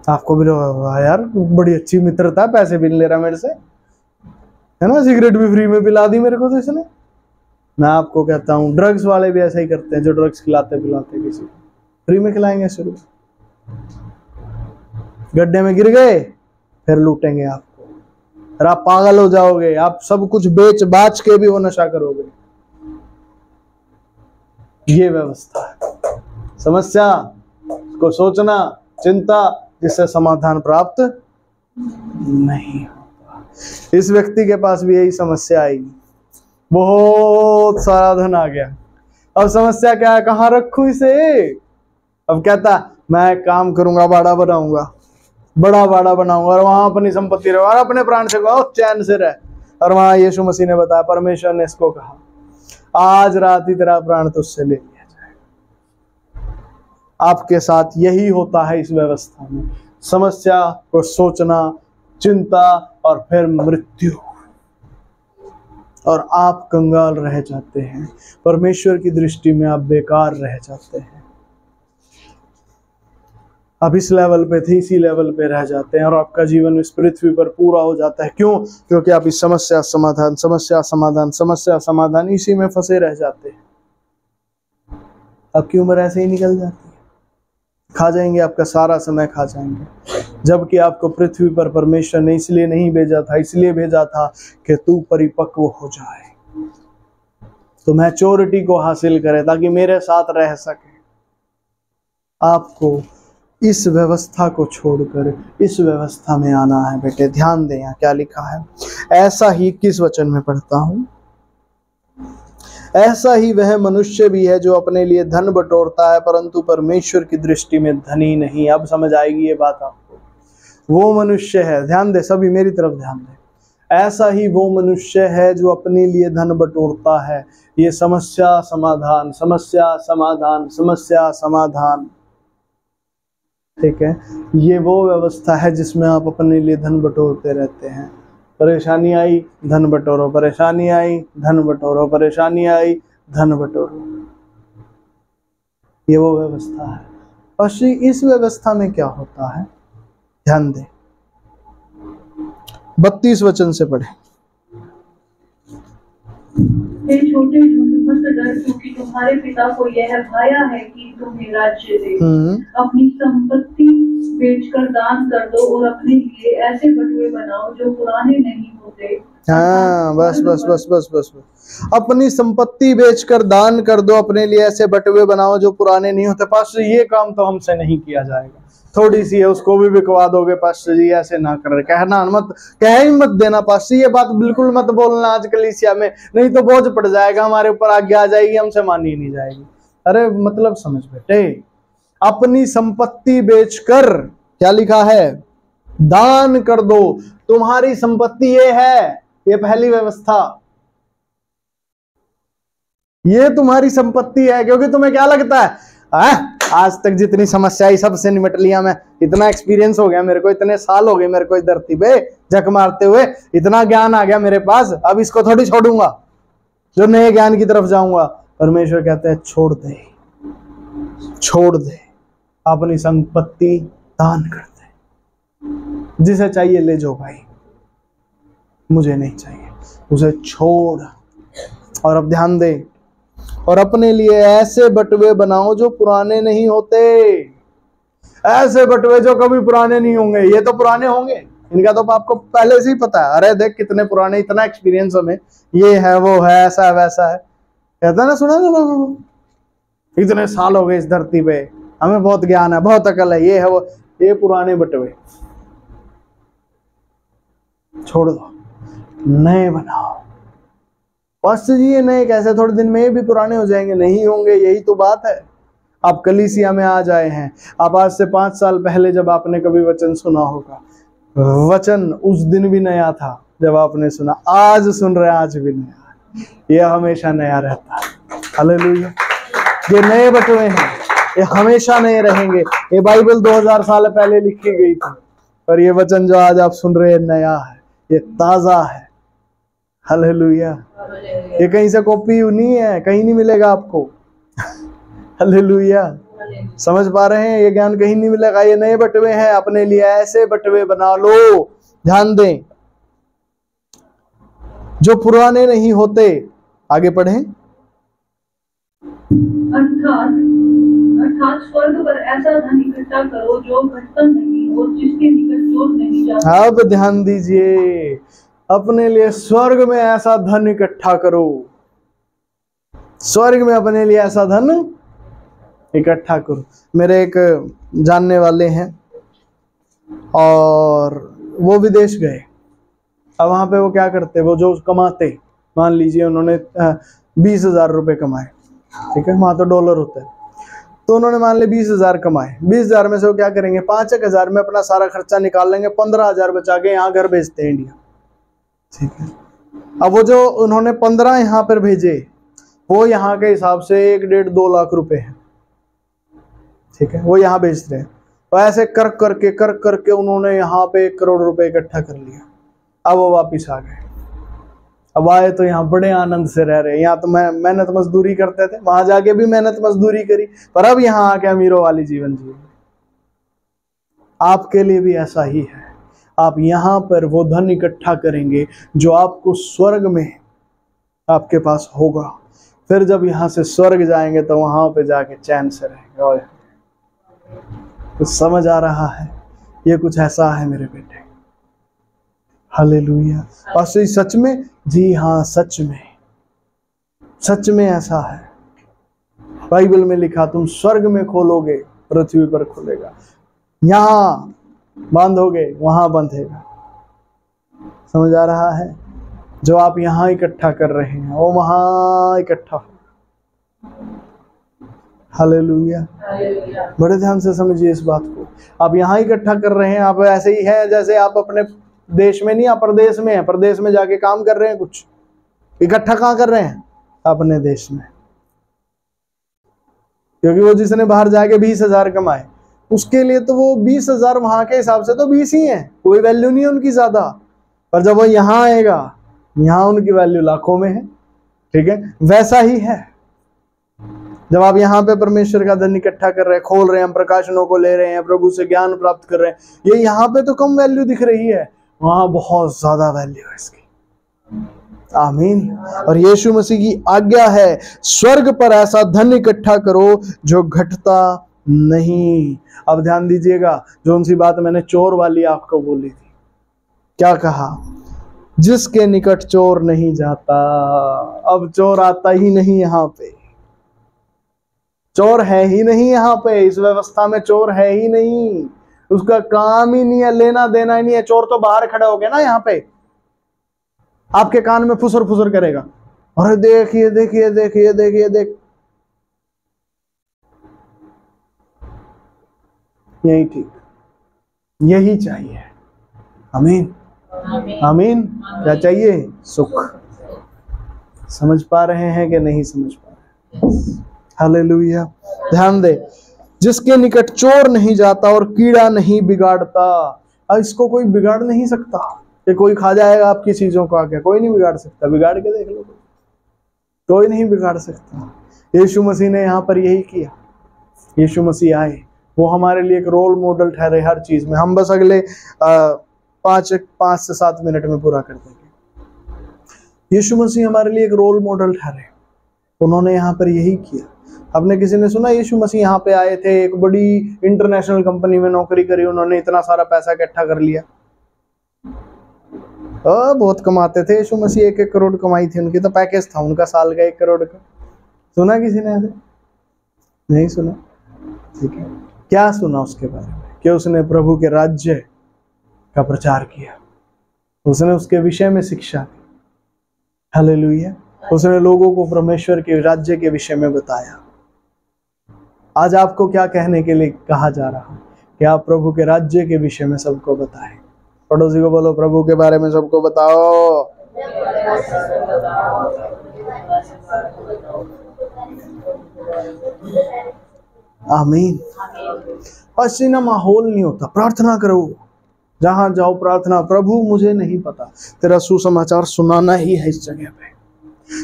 आपको भी लगा यार बड़ी अच्छी मित्रता, पैसे भी नहीं ले रहा मेरे से, है ना, सिगरेट भी फ्री में पिला दी मेरे को तो इसने। मैं आपको कहता हूं ड्रग्स वाले भी ऐसा ही करते हैं, जो ड्रग्स खिलाते पिलाते किसी को फ्री में खिलाएंगे, शुरू गड्ढे में गिर गए फिर लूटेंगे आपको, और आप पागल हो जाओगे, आप सब कुछ बेच बाच के भी वो नशा करोगे। ये व्यवस्था है। समस्या को सोचना, चिंता, जिससे समाधान प्राप्त नहीं होता। इस व्यक्ति के पास भी यही समस्या आएगी, बहुत सारा धन आ गया, अब समस्या क्या है, कहाँ रखूं इसे? अब कहता मैं काम करूंगा, बड़ा बाड़ा बनाऊंगा और वहां अपनी संपत्ति रहो और अपने प्राण से कहो चैन से रह। और वहां यीशु मसीह ने बताया, परमेश्वर ने इसको कहा आज रात ही तेरा प्राण तुझसे ले लिया जाएगा। आपके साथ यही होता है इस व्यवस्था में, समस्या को सोचना, चिंता और फिर मृत्यु, और आप कंगाल रह जाते हैं। परमेश्वर की दृष्टि में आप बेकार रह जाते हैं। आप इस लेवल पे थे, इसी लेवल पे रह जाते हैं और आपका जीवन इस पृथ्वी पर पूरा हो जाता है। क्यों? क्योंकि आप इस समस्या समाधान इसी में फंसे रह जाते हैं। आपकी उम्र ऐसे ही निकल जाती है, खा जाएंगे आपका सारा समय, खा जाएंगे। जबकि आपको पृथ्वी पर परमेश्वर ने इसलिए नहीं भेजा था, इसलिए भेजा था कि तू परिपक्व हो जाए, तो मैच्योरिटी को हासिल करे, ताकि मेरे साथ रह सके। आपको इस व्यवस्था को छोड़कर इस व्यवस्था में आना है बेटे। ध्यान दें यहाँ क्या लिखा है। ऐसा ही, किस वचन में पढ़ता हूं, ऐसा ही वह मनुष्य भी है जो अपने लिए धन बटोरता है परंतु परमेश्वर की दृष्टि में धनी नहीं। अब समझ आएगी ये बात आपको। वो मनुष्य है, ध्यान दे सभी, मेरी तरफ ध्यान दे। ऐसा ही वो मनुष्य है जो अपने लिए धन बटोरता है। ये समस्या समाधान, समस्या समाधान, समस्या समाधान, ठीक है। ये वो व्यवस्था है जिसमें आप अपने लिए धन बटोरते रहते हैं। परेशानी आई धन बटोरो, परेशानी आई धन बटोरो, परेशानी आई धन बटोरो। ये वो व्यवस्था है। और इस व्यवस्था में क्या होता है, ध्यान दे, 32 वचन से पढ़े। छोटे झुंड मत डर, क्योंकि तुम्हारे पिता को यह भाया है कि तुम्हें राज्य दे। अपनी संपत्ति बेचकर दान कर दो और अपने लिए ऐसे बटुए बनाओ जो पुराने नहीं होते। हाँ, बस। अपनी संपत्ति बेचकर दान कर दो, अपने लिए ऐसे बटुए बनाओ जो पुराने नहीं होते। पास्टर ये काम तो हमसे नहीं किया जाएगा, थोड़ी सी है उसको भी बिकवा दोगे पास्टर जी, ऐसे ना कर, कहना मत, कह ही मत देना पास्टर, ये बात बिल्कुल मत बोलना आज कलीसिया में, नहीं तो बोझ पड़ जाएगा हमारे ऊपर, आगे आ जाएगी, हमसे मानी नहीं जाएगी। अरे मतलब समझ बेटे, अपनी संपत्ति बेचकर क्या लिखा है, दान कर दो। तुम्हारी संपत्ति ये है, ये पहली व्यवस्था, ये तुम्हारी संपत्ति है। क्योंकि तुम्हें क्या लगता है, आज तक जितनी समस्याएं सबसे निपट लिया मैं, इतना एक्सपीरियंस हो गया मेरे को, इतने साल हो गए मेरे को इस धरती पे झक मारते हुए, इतना ज्ञान आ गया मेरे पास, अब इसको थोड़ी छोड़ूंगा, जो नए ज्ञान की तरफ जाऊंगा। परमेश्वर कहते हैं छोड़ दे, छोड़ दे, अपनी संपत्ति दान कर दे। जिसे चाहिए ले जाओ भाई, मुझे नहीं चाहिए, उसे छोड़। और अब ध्यान दे, और अपने लिए ऐसे बटुए बनाओ जो पुराने नहीं होते। ऐसे बटुए जो कभी पुराने नहीं होंगे। ये तो पुराने होंगे, इनका तो आपको पहले से ही पता है। अरे देख कितने पुराने, इतना एक्सपीरियंस हमें, ये है वो है, ऐसा है वैसा है, कहता ना, सुना ना, इतने साल हो गए इस धरती पे, हमें बहुत ज्ञान है, बहुत अकल है, ये है वो। ये पुराने बटुए छोड़ दो, नए बनाओ। पास्टर जी ये नए कैसे, थोड़े दिन में ये भी पुराने हो जाएंगे? नहीं होंगे, यही तो बात है। आप कलीसिया में आ जाए हैं, आप आज से 5 साल पहले जब आपने कभी वचन सुना होगा, वचन उस दिन भी नया था जब आपने सुना, आज सुन रहे आज भी नया, ये हमेशा नया रहता है। हालेलुया। ये नए बटुए हैं, ये हमेशा नए रहेंगे। ये बाइबल 2000 साल पहले लिखी गई थी, और ये वचन जो आज आप सुन रहे हैं नया है, ये ताजा है। हालेलुया। ये कहीं से कॉपी नहीं है, कहीं नहीं मिलेगा आपको। हालेलुया। समझ पा रहे हैं? ये ज्ञान कहीं नहीं मिलेगा। ये नए बटुए हैं, अपने लिए ऐसे बटुए बना लो। ध्यान दें, जो पुराने नहीं होते। आगे पढ़ें। अर्थात स्वर्ग पर ऐसा धन इकट्ठा करो जो घटता नहीं और जिसके निकट चोर नहीं जाता। अब ध्यान दीजिए, अपने लिए स्वर्ग में ऐसा धन इकट्ठा करो। स्वर्ग में अपने लिए ऐसा धन इकट्ठा करो। मेरे एक जानने वाले हैं और वो विदेश गए। अब वहां पे वो क्या करते, वो जो कमाते, मान लीजिए उन्होंने 20,000 रुपए कमाए, ठीक है, वहां तो डॉलर होता है, तो उन्होंने मान लिया 20,000 कमाए। 20,000 में से वो क्या करेंगे, 5,000 में अपना सारा खर्चा निकाल लेंगे, 15,000 बचा के यहाँ घर भेजते हैं इंडिया, ठीक है। अब वो जो उन्होंने 15 यहाँ पर भेजे, वो यहाँ के हिसाब से 1-1.5-2 लाख रुपए है, ठीक है, वो यहाँ भेजते हैं। तो ऐसे कर करके उन्होंने यहाँ पे 1 करोड़ रुपए इकट्ठा कर लिया। अब वो वापिस आ गए। अब आए तो यहाँ बड़े आनंद से रह रहे। यहाँ तो मैं मेहनत मजदूरी करते थे, वहां जाके भी मेहनत मजदूरी करी, पर अब यहाँ आके अमीरों वाली जीवन जी। आपके लिए भी ऐसा ही है। आप यहाँ पर वो धन इकट्ठा करेंगे जो आपको स्वर्ग में आपके पास होगा। फिर जब यहाँ से स्वर्ग जाएंगे तो वहां पे जाके चैन से रहेंगे। कुछ समझ आ रहा है? ये कुछ ऐसा है मेरे बेटे। हालेलुया। पास्टर जी सच में? जी हाँ, सच में ऐसा है। बाइबल में लिखा, तुम स्वर्ग में खोलोगे, पृथ्वी पर खुलेगा, यहाँ बांधोगे, वहां बंधेगा। समझ आ रहा है? जो आप यहाँ इकट्ठा कर रहे हैं वो वहां इकट्ठा हो। हालेलुया। बड़े ध्यान से समझिए इस बात को। आप यहाँ इकट्ठा कर रहे हैं, आप ऐसे ही है जैसे आप अपने देश में नहीं, आप प्रदेश में हैं, प्रदेश में जाके काम कर रहे हैं। कुछ इकट्ठा कहाँ कर रहे हैं? अपने देश में। क्योंकि वो जिसने बाहर जाके 20,000 कमाए, उसके लिए तो वो 20,000 वहां के हिसाब से तो 20 ही है, कोई वैल्यू नहीं है उनकी ज्यादा। पर जब वो यहाँ आएगा, यहाँ उनकी वैल्यू लाखों में है, ठीक है। वैसा ही है जब आप यहाँ पे परमेश्वर का धन इकट्ठा कर रहे हैं, खोल रहे हैं, प्रकाशनों को ले रहे हैं, प्रभु से ज्ञान प्राप्त कर रहे हैं। ये यहाँ पे तो कम वैल्यू दिख रही है, वहां बहुत ज्यादा वैल्यू है इसकी। आमीन। और यीशु मसीह की आज्ञा है, स्वर्ग पर ऐसा धन इकट्ठा करो जो घटता नहीं। अब ध्यान दीजिएगा, जो उनसी बात मैंने चोर वाली आपको बोली थी, क्या कहा? जिसके निकट चोर नहीं जाता। अब चोर आता ही नहीं, यहाँ पे चोर है ही नहीं, यहाँ पे इस व्यवस्था में चोर है ही नहीं, उसका काम ही नहीं है, लेना देना ही नहीं है। चोर तो बाहर खड़े हो गए ना, यहाँ पे आपके कान में फुसर फुसर करेगा, अरे देखिए देखिए देखिए देखिए देख। यही ठीक, यही चाहिए। आमीन आमीन। क्या चाहिए? सुख। समझ पा रहे हैं कि नहीं समझ पा रहे? हालेलुया। ध्यान दे, जिसके निकट चोर नहीं जाता और कीड़ा नहीं बिगाड़ता। अब इसको कोई बिगाड़ नहीं सकता कि कोई खा जाएगा आपकी चीजों को आके, कोई नहीं बिगाड़ सकता। बिगाड़ के देख लो, कोई नहीं बिगाड़ सकता। यीशु मसीह ने यहाँ पर यही किया। यीशु मसीह आए, वो हमारे लिए एक रोल मॉडल ठहरे हर चीज में। हम बस अगले 5 से 7 मिनट में पूरा कर देंगे। यीशु मसीह हमारे लिए एक रोल मॉडल ठहरे, उन्होंने यहाँ पर यही किया। आपने किसी ने सुना यीशु मसीह यहाँ पे आए थे, एक बड़ी इंटरनेशनल कंपनी में नौकरी करी, उन्होंने इतना सारा पैसा इकट्ठा कर लिया। बहुत कमाते थे यीशु मसीह, 1-1 करोड़ कमाई थी उनकी, तो पैकेज था उनका साल का 1 करोड़ का। सुना किसी ने ऐसे? नहीं सुना? ठीक है। क्या सुना उसके बारे में? कि उसने प्रभु के राज्य का प्रचार किया, उसने उसके विषय में शिक्षा दी। हालेलुया। उसने लोगों को परमेश्वर के राज्य के विषय में बताया। आज आपको क्या कहने के लिए कहा जा रहा है कि आप प्रभु के राज्य के विषय में सबको बताएं। पड़ोसी को बोलो, प्रभु के बारे में सबको बताओ। आमीन। पसीना माहौल नहीं होता, प्रार्थना करो, जहां जाओ प्रार्थना। प्रभु मुझे नहीं पता, तेरा सुसमाचार सुनाना ही है इस जगह पे,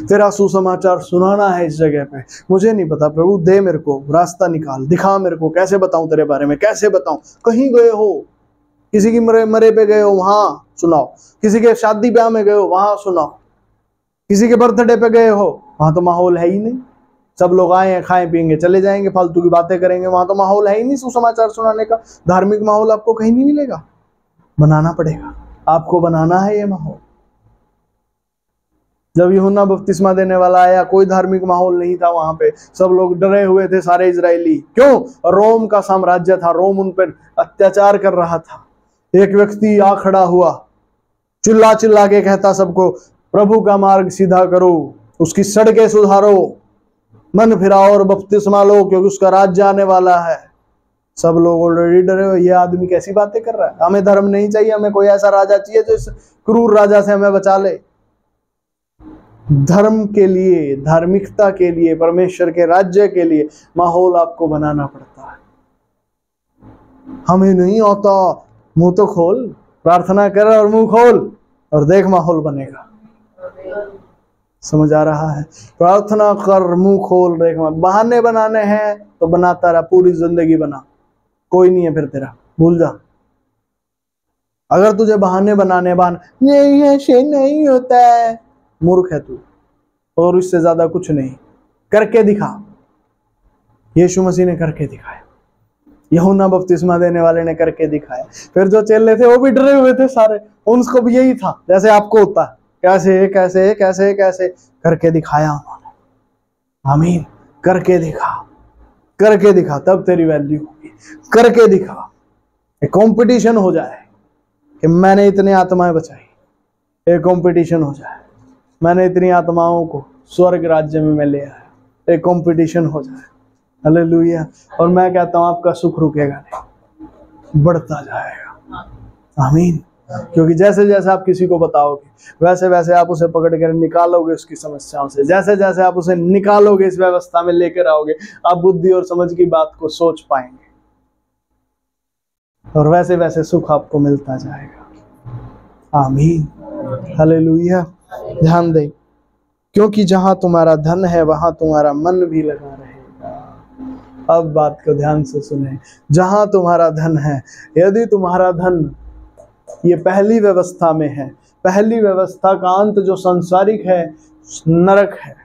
तेरा सुसमाचार सुनाना है इस जगह पे। मुझे नहीं पता प्रभु, दे मेरे को रास्ता, निकाल, दिखा मेरे को, कैसे बताऊं तेरे बारे में, कैसे बताऊं। कहीं गए हो, किसी की मरे पे गए हो, वहां सुनाओ। किसी के शादी ब्याह में गए हो, वहां सुनाओ। किसी के बर्थडे पे गए हो, वहां तो माहौल है ही नहीं। सब लोग आए हैं, खाएं पिएंगे चले जाएंगे, फालतू की बातें करेंगे, वहां तो माहौल है ही नहीं सुसमाचार सुनाने का। धार्मिक माहौल आपको कहीं नहीं मिलेगा, बनाना पड़ेगा, आपको बनाना है ये माहौल। जब यूहन्ना बपतिस्मा देने वाला आया, कोई धार्मिक माहौल नहीं था वहां पे, सब लोग डरे हुए थे सारे इजरायली। क्यों? रोम का साम्राज्य था, रोम उन पर अत्याचार कर रहा था। एक व्यक्ति आ खड़ा हुआ, चिल्ला चिल्ला के कहता सबको, प्रभु का मार्ग सीधा करो, उसकी सड़कें सुधारो, मन फिराओ और बपतिस्मा लो, क्योंकि उसका राज्य आने वाला है। सब लोग ऑलरेडी डरे हुए, ये आदमी कैसी बातें कर रहा है, हमें धर्म नहीं चाहिए, हमें कोई ऐसा राजा चाहिए जो इस क्रूर राजा से हमें बचा ले। धर्म के लिए, धार्मिकता के लिए, परमेश्वर के राज्य के लिए माहौल आपको बनाना पड़ता है। हमें नहीं आता, मुंह तो खोल, प्रार्थना कर और मुंह खोल और देख माहौल बनेगा। समझ आ रहा है? प्रार्थना कर, मुंह खोल, देख। बहाने बनाने हैं तो बनाता रहा, पूरी जिंदगी बना, कोई नहीं है फिर तेरा, भूल जा। अगर तुझे बहाने बनाने, नहीं ऐसे नहीं होता है, मूर्ख है तू, और इससे ज्यादा कुछ नहीं। करके दिखा। यीशु मसीह ने करके दिखाया, यूहन्ना बपतिस्मा देने वाले ने करके दिखाया। फिर जो चेले थे वो भी डरे हुए थे सारे, उनको भी यही था जैसे आपको होता है, कैसे कैसे कैसे कैसे करके दिखाया उन्होंने। आमीन। करके दिखा, करके दिखा, तब तेरी वैल्यू होगी। करके दिखा, एक कंपटीशन हो जाए कि मैंने इतने आत्माएं बचाई, एक कंपटीशन हो जाए, मैंने इतनी आत्माओं को स्वर्ग राज्य में मैं ले आया, एक कंपटीशन हो जाए। हालेलुया। और मैं कहता हूं आपका सुख रुकेगा नहीं, बढ़ता जाएगा। आमीन। क्योंकि जैसे जैसे आप किसी को बताओगे, वैसे वैसे आप उसे पकड़ कर निकालोगे उसकी समस्याओं से। जैसे जैसे आप उसे निकालोगे, इस व्यवस्था में लेकर आओगे, आप बुद्धि और समझ की बात को सोच पाएंगे, और वैसे वैसे सुख आपको मिलता जाएगा। आमीन। हालेलुया। ध्यान दे, क्योंकि जहां तुम्हारा धन है वहां तुम्हारा मन भी लगा रहेगा। अब बात को ध्यान से सुने। जहां तुम्हारा धन है, यदि तुम्हारा धन ये पहली व्यवस्था में है, पहली व्यवस्था का अंत जो सांसारिक है, नरक है,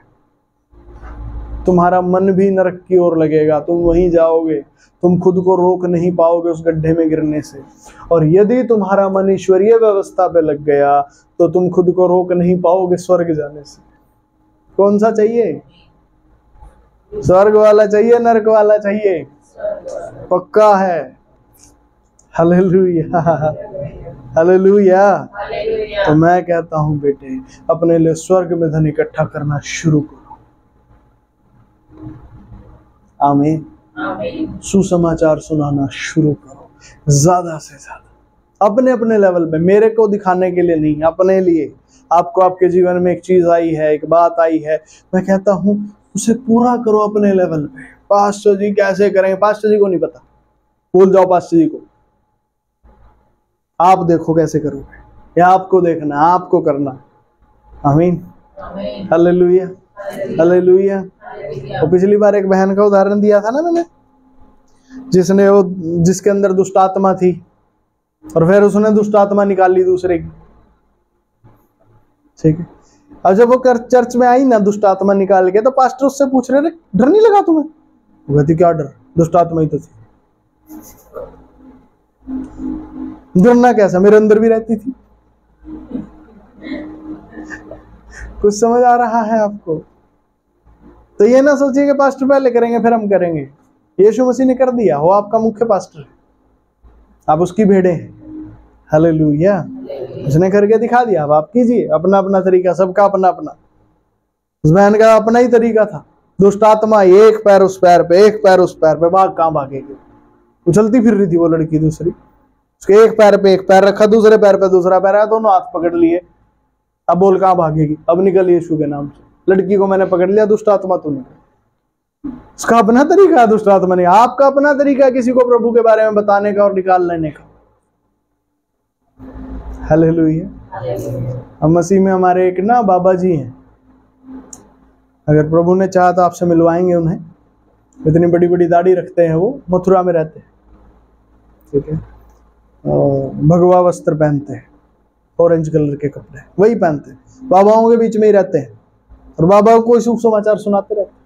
तुम्हारा मन भी नरक की ओर लगेगा, तुम वहीं जाओगे, तुम खुद को रोक नहीं पाओगे उस गड्ढे में गिरने से। और यदि तुम्हारा मन ईश्वरीय व्यवस्था पे लग गया तो तुम खुद को रोक नहीं पाओगे स्वर्ग जाने से। कौन सा चाहिए? स्वर्ग वाला चाहिए, नरक वाला चाहिए? पक्का है। Hallelujah, hallelujah. तो मैं कहता हूं बेटे, अपने लिए स्वर्ग में धन इकट्ठा करना शुरू करो। आमीन। सुसमाचार सुनाना शुरू करो, ज्यादा से ज्यादा, अपने अपने लेवल पे, मेरे को दिखाने के लिए नहीं, अपने लिए। आपको आपके जीवन में एक चीज आई है, एक बात आई है, मैं कहता हूं उसे पूरा करो अपने लेवल पे। पास्टर जी कैसे करेंगे? पास्टर जी को नहीं पता, भूल जाओ पास्टर जी को। आप देखो कैसे करोगे, या आपको देखना, आपको करना। आमीन, हालेलुया, हालेलुया। तो पिछली बार एक बहन का उदाहरण दिया था ना मैंने, जिसके अंदर दुष्ट आत्मा थी और फिर उसने दुष्ट आत्मा निकाल ली दूसरे की, ठीक है। अब जब वो चर्च में आई ना दुष्ट आत्मा निकाल के, तो पास्टर उससे पूछ रहे, डर नहीं लगा तुम्हें? वो कहती क्या डर, दुष्ट आत्मा ही तो थी। डरना कैसा, मेरे अंदर भी रहती थी। कुछ समझ आ रहा है आपको? तो ये ना सोचिए कि पास्टर पहले करेंगे फिर हम करेंगे। यीशु मसीह ने कर दिया, वो आपका मुख्य पास्टर है, आप उसकी भेड़े हैं। हालेलुया, उसने करके दिखा दिया, अब आप कीजिए अपना अपना तरीका, सबका अपना अपना। उस बहन का अपना ही तरीका था। दुष्ट आत्मा एक पैर उस पैर पे, एक पैर उस पैर पे, भाग कहाँ भागेगी? उछलती फिर रही थी वो लड़की दूसरी, उसके एक पैर पे एक पैर रखा, दूसरे पैर पे दूसरा पैर आया, दोनों हाथ पकड़ लिए। अब बोल कहाँ भागेगी? अब निकल यीशु के नाम से। लड़की को मैंने पकड़ लिया, दुष्ट आत्मा तू निकल। उसका अपना तरीका है, दुष्ट आत्मा नहीं। आपका अपना तरीका है किसी को प्रभु के बारे में बताने का और निकाल लेने का। हालेलुया। अब मसीह में हमारे एक ना बाबा जी हैं, अगर प्रभु ने चाहा तो आपसे मिलवाएंगे उन्हें। इतनी बड़ी बड़ी दाढ़ी रखते हैं, वो मथुरा में रहते हैं, ठीक है। भगवा वस्त्र पहनते हैं, ऑरेंज कलर के कपड़े वही पहनते हैं, बाबाओं के बीच में ही रहते हैं और बाबाओं को शुभ समाचार सुनाते रहते हैं।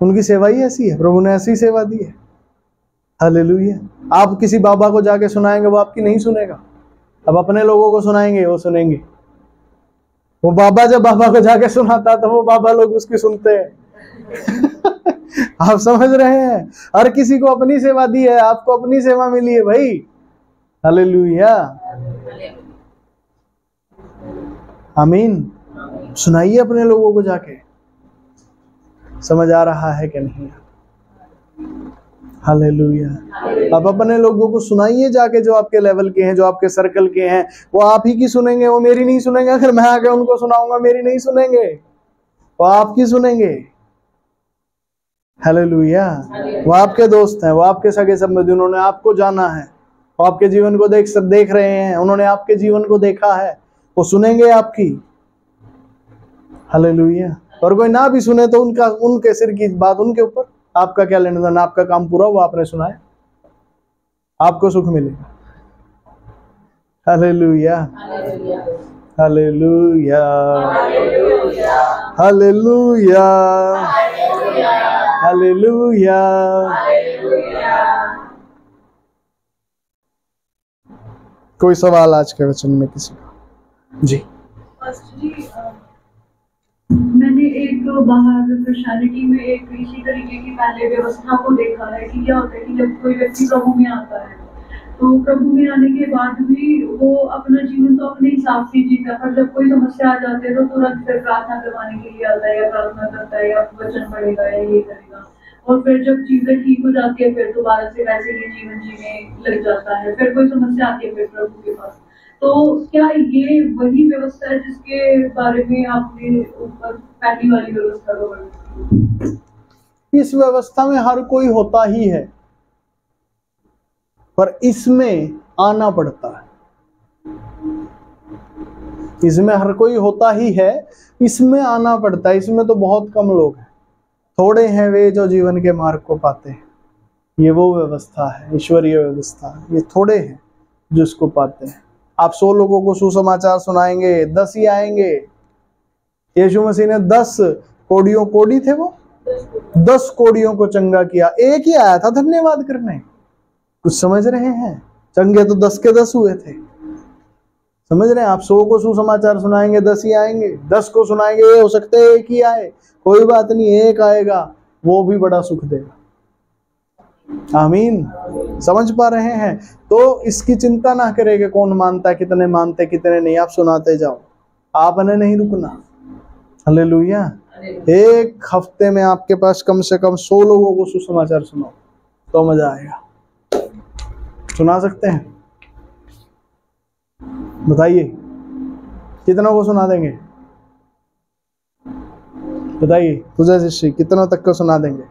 उनकी सेवा ही ऐसी है, प्रभु ने ऐसी सेवा दी है। हालेलुया। आप किसी बाबा को जाके सुनाएंगे, वो आपकी नहीं सुनेगा। अब अपने लोगों को सुनाएंगे, वो सुनेंगे। वो बाबा जब बाबा को जाके सुनाता तो वो बाबा लोग उसकी सुनते हैं। आप समझ रहे हैं? हर किसी को अपनी सेवा दी है, आपको अपनी सेवा मिली है भाई। हालेलुया, आमीन। सुनाइए अपने लोगों को जाके। समझ आ रहा है कि नहीं? हालेलुया। अब अपने लोगों को सुनाइए जाके, जो आपके लेवल के हैं, जो आपके सर्कल के हैं। वो आप ही की सुनेंगे, वो मेरी नहीं सुनेंगे। अगर मैं आके उनको सुनाऊंगा, मेरी नहीं सुनेंगे, वो आपकी सुनेंगे। हालेलुया। वो आपके दोस्त हैं, वो आपके सगे संबंधी, उन्होंने आपको जाना है, वो आपके जीवन को देख रहे हैं, उन्होंने आपके जीवन को देखा है, वो सुनेंगे आपकी। हालेलुया। और कोई ना भी सुने तो उनके सिर की बात उनके ऊपर, आपका क्या लेना देना? आपका काम पूरा हुआ, आपने सुनाया, आपको सुख मिलेगा। Hallelujah, hallelujah, hallelujah, hallelujah. कोई सवाल आज के वचन में किसी का? जी। मैंने एक बाहर क्रिश्चियनिटी में एक इसी तरीके की पहले व्यवस्था को देखा है कि क्या होता है कि जब कोई व्यक्ति प्रभु में आता है तो प्रभु में आने के बाद भी वो अपना जीवन तो अपने हिसाब से जीता, पर जब कोई समस्या आ जाती है तो तुरंत फिर प्रार्थना करवाने के लिए आता है, या प्रार्थना करता है, या वचन पढ़ेगा, या ये करेगा। और फिर जब चीजें ठीक हो जाती है फिर दोबारा से वैसे ही जीवन जीने लग जाता है। फिर कोई समस्या आती है फिर प्रभु के पास। तो क्या ये वही व्यवस्था है जिसके बारे में आपने ऊपर पहली वाली व्यवस्था को वर्णन? इस व्यवस्था में हर कोई होता ही है, पर इसमें आना पड़ता है। इसमें हर कोई होता ही है, इसमें आना पड़ता है। इसमें तो बहुत कम लोग हैं, थोड़े हैं वे जो जीवन के मार्ग को पाते हैं। ये वो व्यवस्था है, ईश्वरीय व्यवस्था है। ये थोड़े हैं जो इसको पाते हैं। आप 100 लोगों को सुसमाचार सुनाएंगे, 10 ही आएंगे। यीशु मसीह ने 10 कोड़ी थे, वो 10 कोड़ियों को चंगा किया, एक ही आया था धन्यवाद करने। कुछ समझ रहे हैं? चंगे तो 10 के 10 हुए थे। समझ रहे हैं? आप 100 को सुसमाचार सुनाएंगे, 10 ही आएंगे। 10 को सुनाएंगे, ये हो सकते है एक ही आए, कोई बात नहीं, एक आएगा, वो भी बड़ा सुख देगा। आमीन। समझ पा रहे हैं? तो इसकी चिंता ना करें कि कौन मानता है, कितने मानते कितने नहीं। आप सुनाते जाओ, आपने नहीं रुकना। हालेलुया। एक हफ्ते में आपके पास कम से कम 100 लोगों को सुसमाचार सुनाओ तो मजा आएगा। सुना सकते हैं? बताइए कितनों को सुना देंगे? बताइए पूजा शिष्य कितनों तक को सुना देंगे?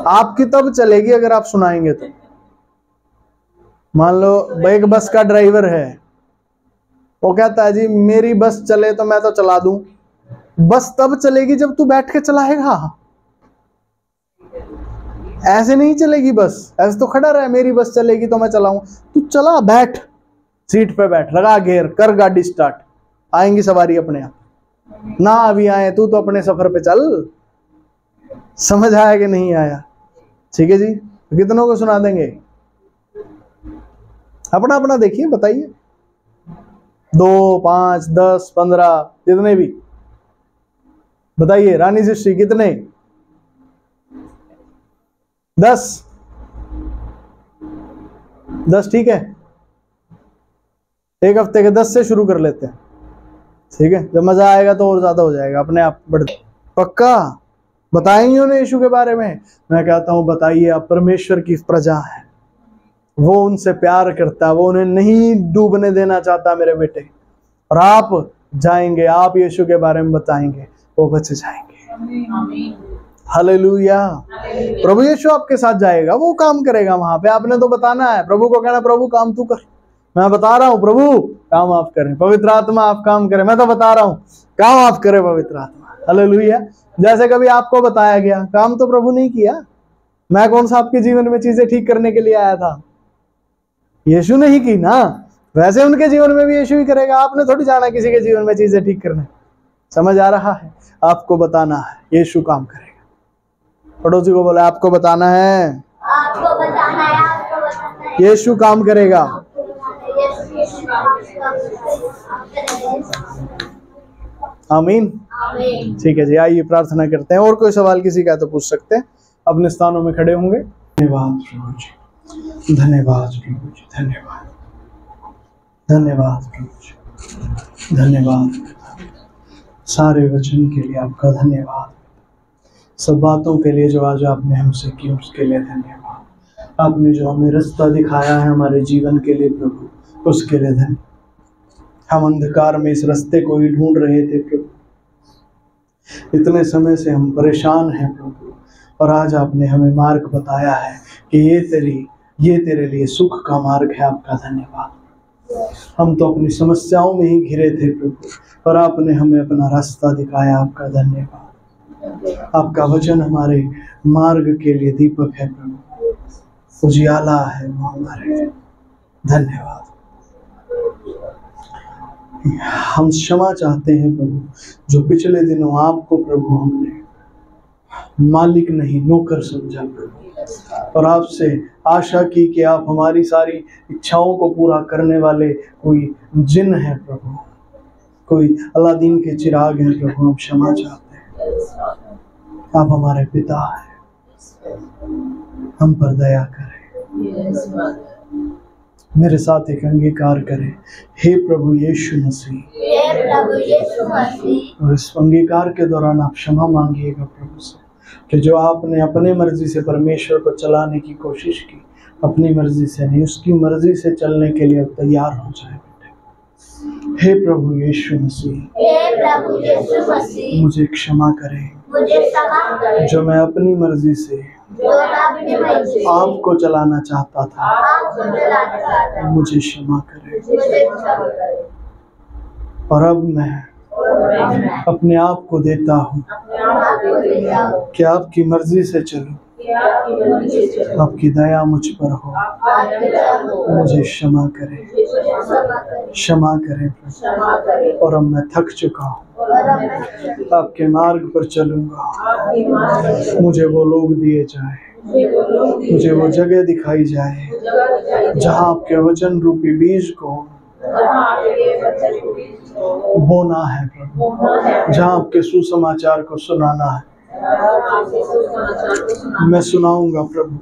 आपकी तब चलेगी अगर आप सुनाएंगे तो। मान लो एक बस का ड्राइवर है, वो कहता है जी मेरी बस चले तो मैं तो चला दूं। बस तब चलेगी जब तू बैठ के चलाएगा, ऐसे नहीं चलेगी बस। ऐसे तो खड़ा रहे मेरी बस चलेगी तो मैं चलाऊं, तू चला, बैठ सीट पे बैठ, लगा गियर, कर गाड़ी स्टार्ट, आएंगी सवारी अपने आप। ना अभी आए तू तो अपने सफर पे चल। समझ आया कि नहीं आया? ठीक है जी, कितनों को सुना देंगे? अपना अपना देखिए, बताइए। 2, 5, 10, 15 जितने भी बताइए। रानी जी कितने? 10 ठीक है। एक हफ्ते के 10 से शुरू कर लेते हैं, ठीक है। जब मजा आएगा तो और ज्यादा हो जाएगा, अपने आप बढ़। पक्का बताएंगे उन्हें यीशु के बारे में? मैं कहता हूं बताइए। आप परमेश्वर की प्रजा है, वो उनसे प्यार करता है, वो उन्हें नहीं डूबने देना चाहता मेरे बेटे। और आप जाएंगे, आप यीशु के बारे में बताएंगे, वो बच जाएंगे। हालेलुया। प्रभु यीशु आपके साथ जाएगा, वो काम करेगा वहां पे। आपने तो बताना है, प्रभु को कहना प्रभु काम तू कर। मैं बता रहा हूँ प्रभु काम आप करें, पवित्र आत्मा आप काम करें। मैं तो बता रहा हूँ काम आप करें पवित्र आत्मा। हालेलुया। जैसे कभी आपको बताया गया, काम तो प्रभु नहीं किया। मैं कौन सा आपके जीवन में चीजें ठीक करने के लिए आया था? यीशु ने ही की ना। वैसे उनके जीवन में भी यीशु ही करेगा। आपने थोड़ी जाना किसी के जीवन में चीजें ठीक करने। समझ आ रहा है? आपको बताना है, यीशु काम करेगा। पड़ोसी को बोला आपको बताना है, आपको बताना है, आपको बताना है। यीशु काम करेगा। आमीन। ठीक है जी, आइए प्रार्थना करते हैं। और कोई सवाल किसी का तो पूछ सकते हैं, अपने स्थानों में खड़े होंगे। धन्यवाद प्रभु जी, धन्यवाद प्रभु जी, धन्यवाद, धन्यवाद प्रभु जी, धन्यवाद। सारे वचन के लिए आपका धन्यवाद, सब बातों के लिए जो आज आपने हमसे की उसके लिए धन्यवाद। आपने जो हमें रास्ता दिखाया है हमारे जीवन के लिए प्रभु, उसके लिए धन्यवाद। हम अंधकार में इस रास्ते को ही ढूंढ रहे थे प्रभु, इतने समय से हम परेशान हैं प्रभु, और आज आपने हमें मार्ग बताया है कि ये तेरे लिए सुख का मार्ग है। आपका धन्यवाद। हम तो अपनी समस्याओं में ही घिरे थे प्रभु, और आपने हमें अपना रास्ता दिखाया। आपका धन्यवाद। आपका वचन हमारे मार्ग के लिए दीपक है प्रभु, उजियाला है वो हमारे। धन्यवाद। हम क्षमा चाहते हैं प्रभु, जो पिछले दिनों आपको प्रभु हमने मालिक नहीं नौकर समझा प्रभु, और आपसे आशा की कि आप हमारी सारी इच्छाओं को पूरा करने वाले कोई जिन है प्रभु, कोई अलादीन के चिराग हैं प्रभु। हम क्षमा चाहते हैं। आप हमारे पिता हैं, हम पर दया करें। मेरे साथ एक अंगीकार करें। हे प्रभु यीशु मसीह, हे प्रभु यीशु मसीह। और इस अंगीकार के दौरान आप क्षमा मांगिएगा प्रभु से, कि जो आपने अपने मर्जी से परमेश्वर को चलाने की कोशिश की, अपनी मर्जी से नहीं, उसकी मर्जी से चलने के लिए अब तैयार हो जाए बेटे। हे प्रभु यीशु मसीह, हे प्रभु यीशु मसीह। मुझे क्षमा करें, मुझे क्षमा करें, जो मैं अपनी मर्जी से जो मैं अपनी मर्जी से आपको चलाना चाहता था। आपको चलाना चाहता हूं। मुझे क्षमा करें, मुझे क्षमा करें। और अब मैं अपने आप को देता हूँ आपको देता हूं कि आपकी मर्जी से चलूं। आपकी दया मुझ पर हो, मुझे क्षमा करें, क्षमा करें प्रभु। और अब मैं थक चुका हूँ, आपके मार्ग पर चलूंगा। मुझे वो लोग दिए जाए, मुझे वो जगह दिखाई जाए जहाँ आपके वचन रूपी बीज को बोना है प्रभु, जहाँ आपके सुसमाचार को सुनाना है। मैं सुनाऊंगा प्रभु,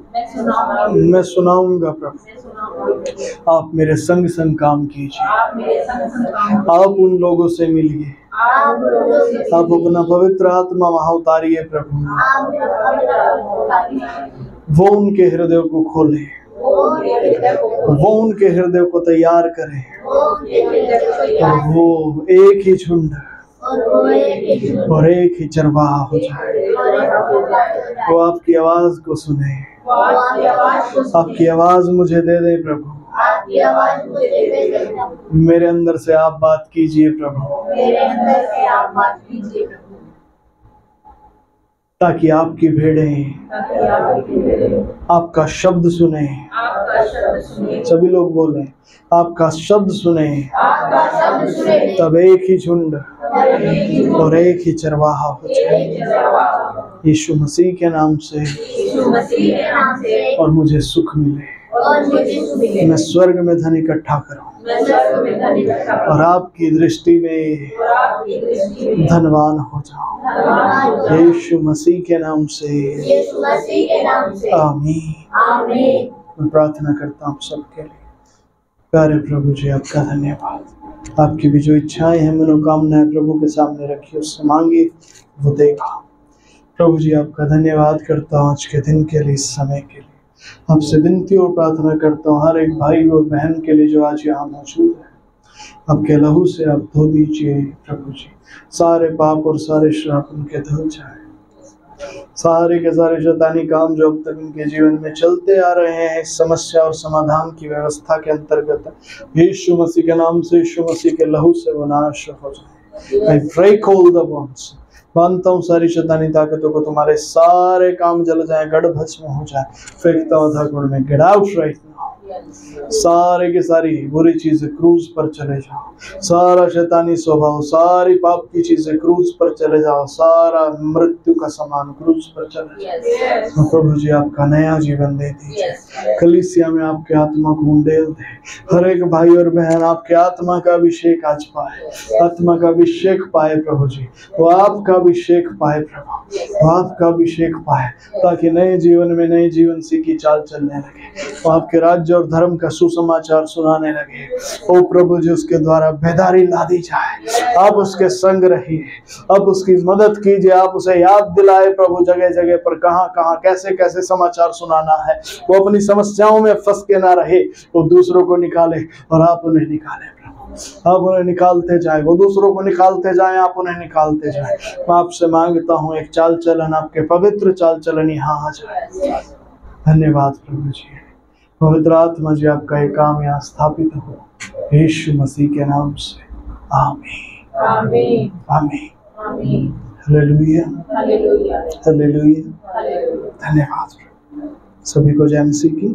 मैं सुनाऊंगा प्रभु। आप मेरे संग संग काम कीजिए, आप उन लोगों से मिलिए, आप अपना पवित्र आत्मा वहां उतारिए प्रभु। वो उनके हृदय को खोले, वो उनके हृदय को तैयार करे, और वो एक ही झुंड और एक ही चरवाहा हो जाए। वो आपकी आवाज को सुने, आपकी आवाज मुझे दे दे प्रभु। मेरे अंदर से आप बात कीजिए प्रभु, ताकि आपकी भेड़ें आपका शब्द सुने। सभी लोग बोले, आपका शब्द सुने, तब एक ही झुंड और एक ही चरवाहा हो जाए। यीशु मसीह के नाम से, और मुझे सुख मिले। मैं स्वर्ग में धन इकट्ठा करूं और आपकी दृष्टि में धनवान हो जाऊं। यीशु मसीह के नाम से आमीन। मैं प्रार्थना करता हूँ सबके लिए। प्यारे प्रभु जी, आपका धन्यवाद। आपकी भी जो इच्छाएं हैं, मनोकामनाएं प्रभु के सामने रखी, उससे मांगी, वो देगा। प्रभु जी, आपका धन्यवाद करता हूँ आज के दिन के लिए, इस समय के लिए। आपसे विनती और प्रार्थना करता हूँ हर एक भाई और बहन के लिए जो आज यहाँ मौजूद है। आपके लहू से आप धो दीजिए प्रभु जी, सारे पाप और सारे श्राप उनके धुल जाए। सारे के सारे शैतानी काम जो अब तक उनके जीवन में चलते आ रहे हैं, समस्या और समाधान की व्यवस्था के अंतर्गत, यीशु मसीह के नाम से, यीशु मसीह के लहू से वो नाश हो जाए। I break all the bonds। मानता हूँ सारी शैतानी ताकतों को, तुम्हारे सारे काम जल जाए, गढ़ भस्म हो जाए। फेंकता हूँ धाकुड़ में, गेट आउट राइट नाउ। सारे के सारी बुरी चीजें क्रूज पर चले जाओ। सारा शैतानी स्वभाव, सारी पाप की चीजें क्रूज पर चले जाओ। सारा मृत्यु का सामान क्रूज पर चले जाओ। तो प्रभु जी, आपका नया जीवन दे दीजिए। कलीसिया में आपके आत्मा को उंडेल दे। हर एक भाई और बहन आपके आत्मा का अभिषेक आज पाए, आत्मा का अभिषेक पाए प्रभु जी। वो आपका अभिषेक पाए प्रभु, वो आपका अभिषेक पाए, ताकि नए जीवन में नए जीवन सी की चाल चलने लगे। वो आपके राज्य और धर्म का सुसमाचार सुनाने लगे। ओ प्रभु जी, उसके द्वारा बेदारी ला दी जाए। आप उसके संग रहिए, आप उसकी मदद कीजिए, आप उसे याद दिलाए प्रभु, जगह जगह पर कहाँ कहाँ कैसे कैसे समाचार सुनाना है। वो अपनी समस्याओं में फंस के ना रहे, वो दूसरों को निकाले और आप उन्हें निकाले प्रभु। आप उन्हें निकालते जाए, वो दूसरों को निकालते जाए, आप उन्हें निकालते जाए। मैं आपसे मांगता हूँ एक चाल चलन, आपके पवित्र चाल चलन यहाँ आ जाए। धन्यवाद प्रभु जी। पवित्र आत्मा जी, आपका ये काम यहाँ स्थापित हो, यीशु मसीह के नाम से। आमीन आमीन आमीन आमीन। Hallelujah hallelujah hallelujah. धन्यवाद। सभी को जय मसीह की।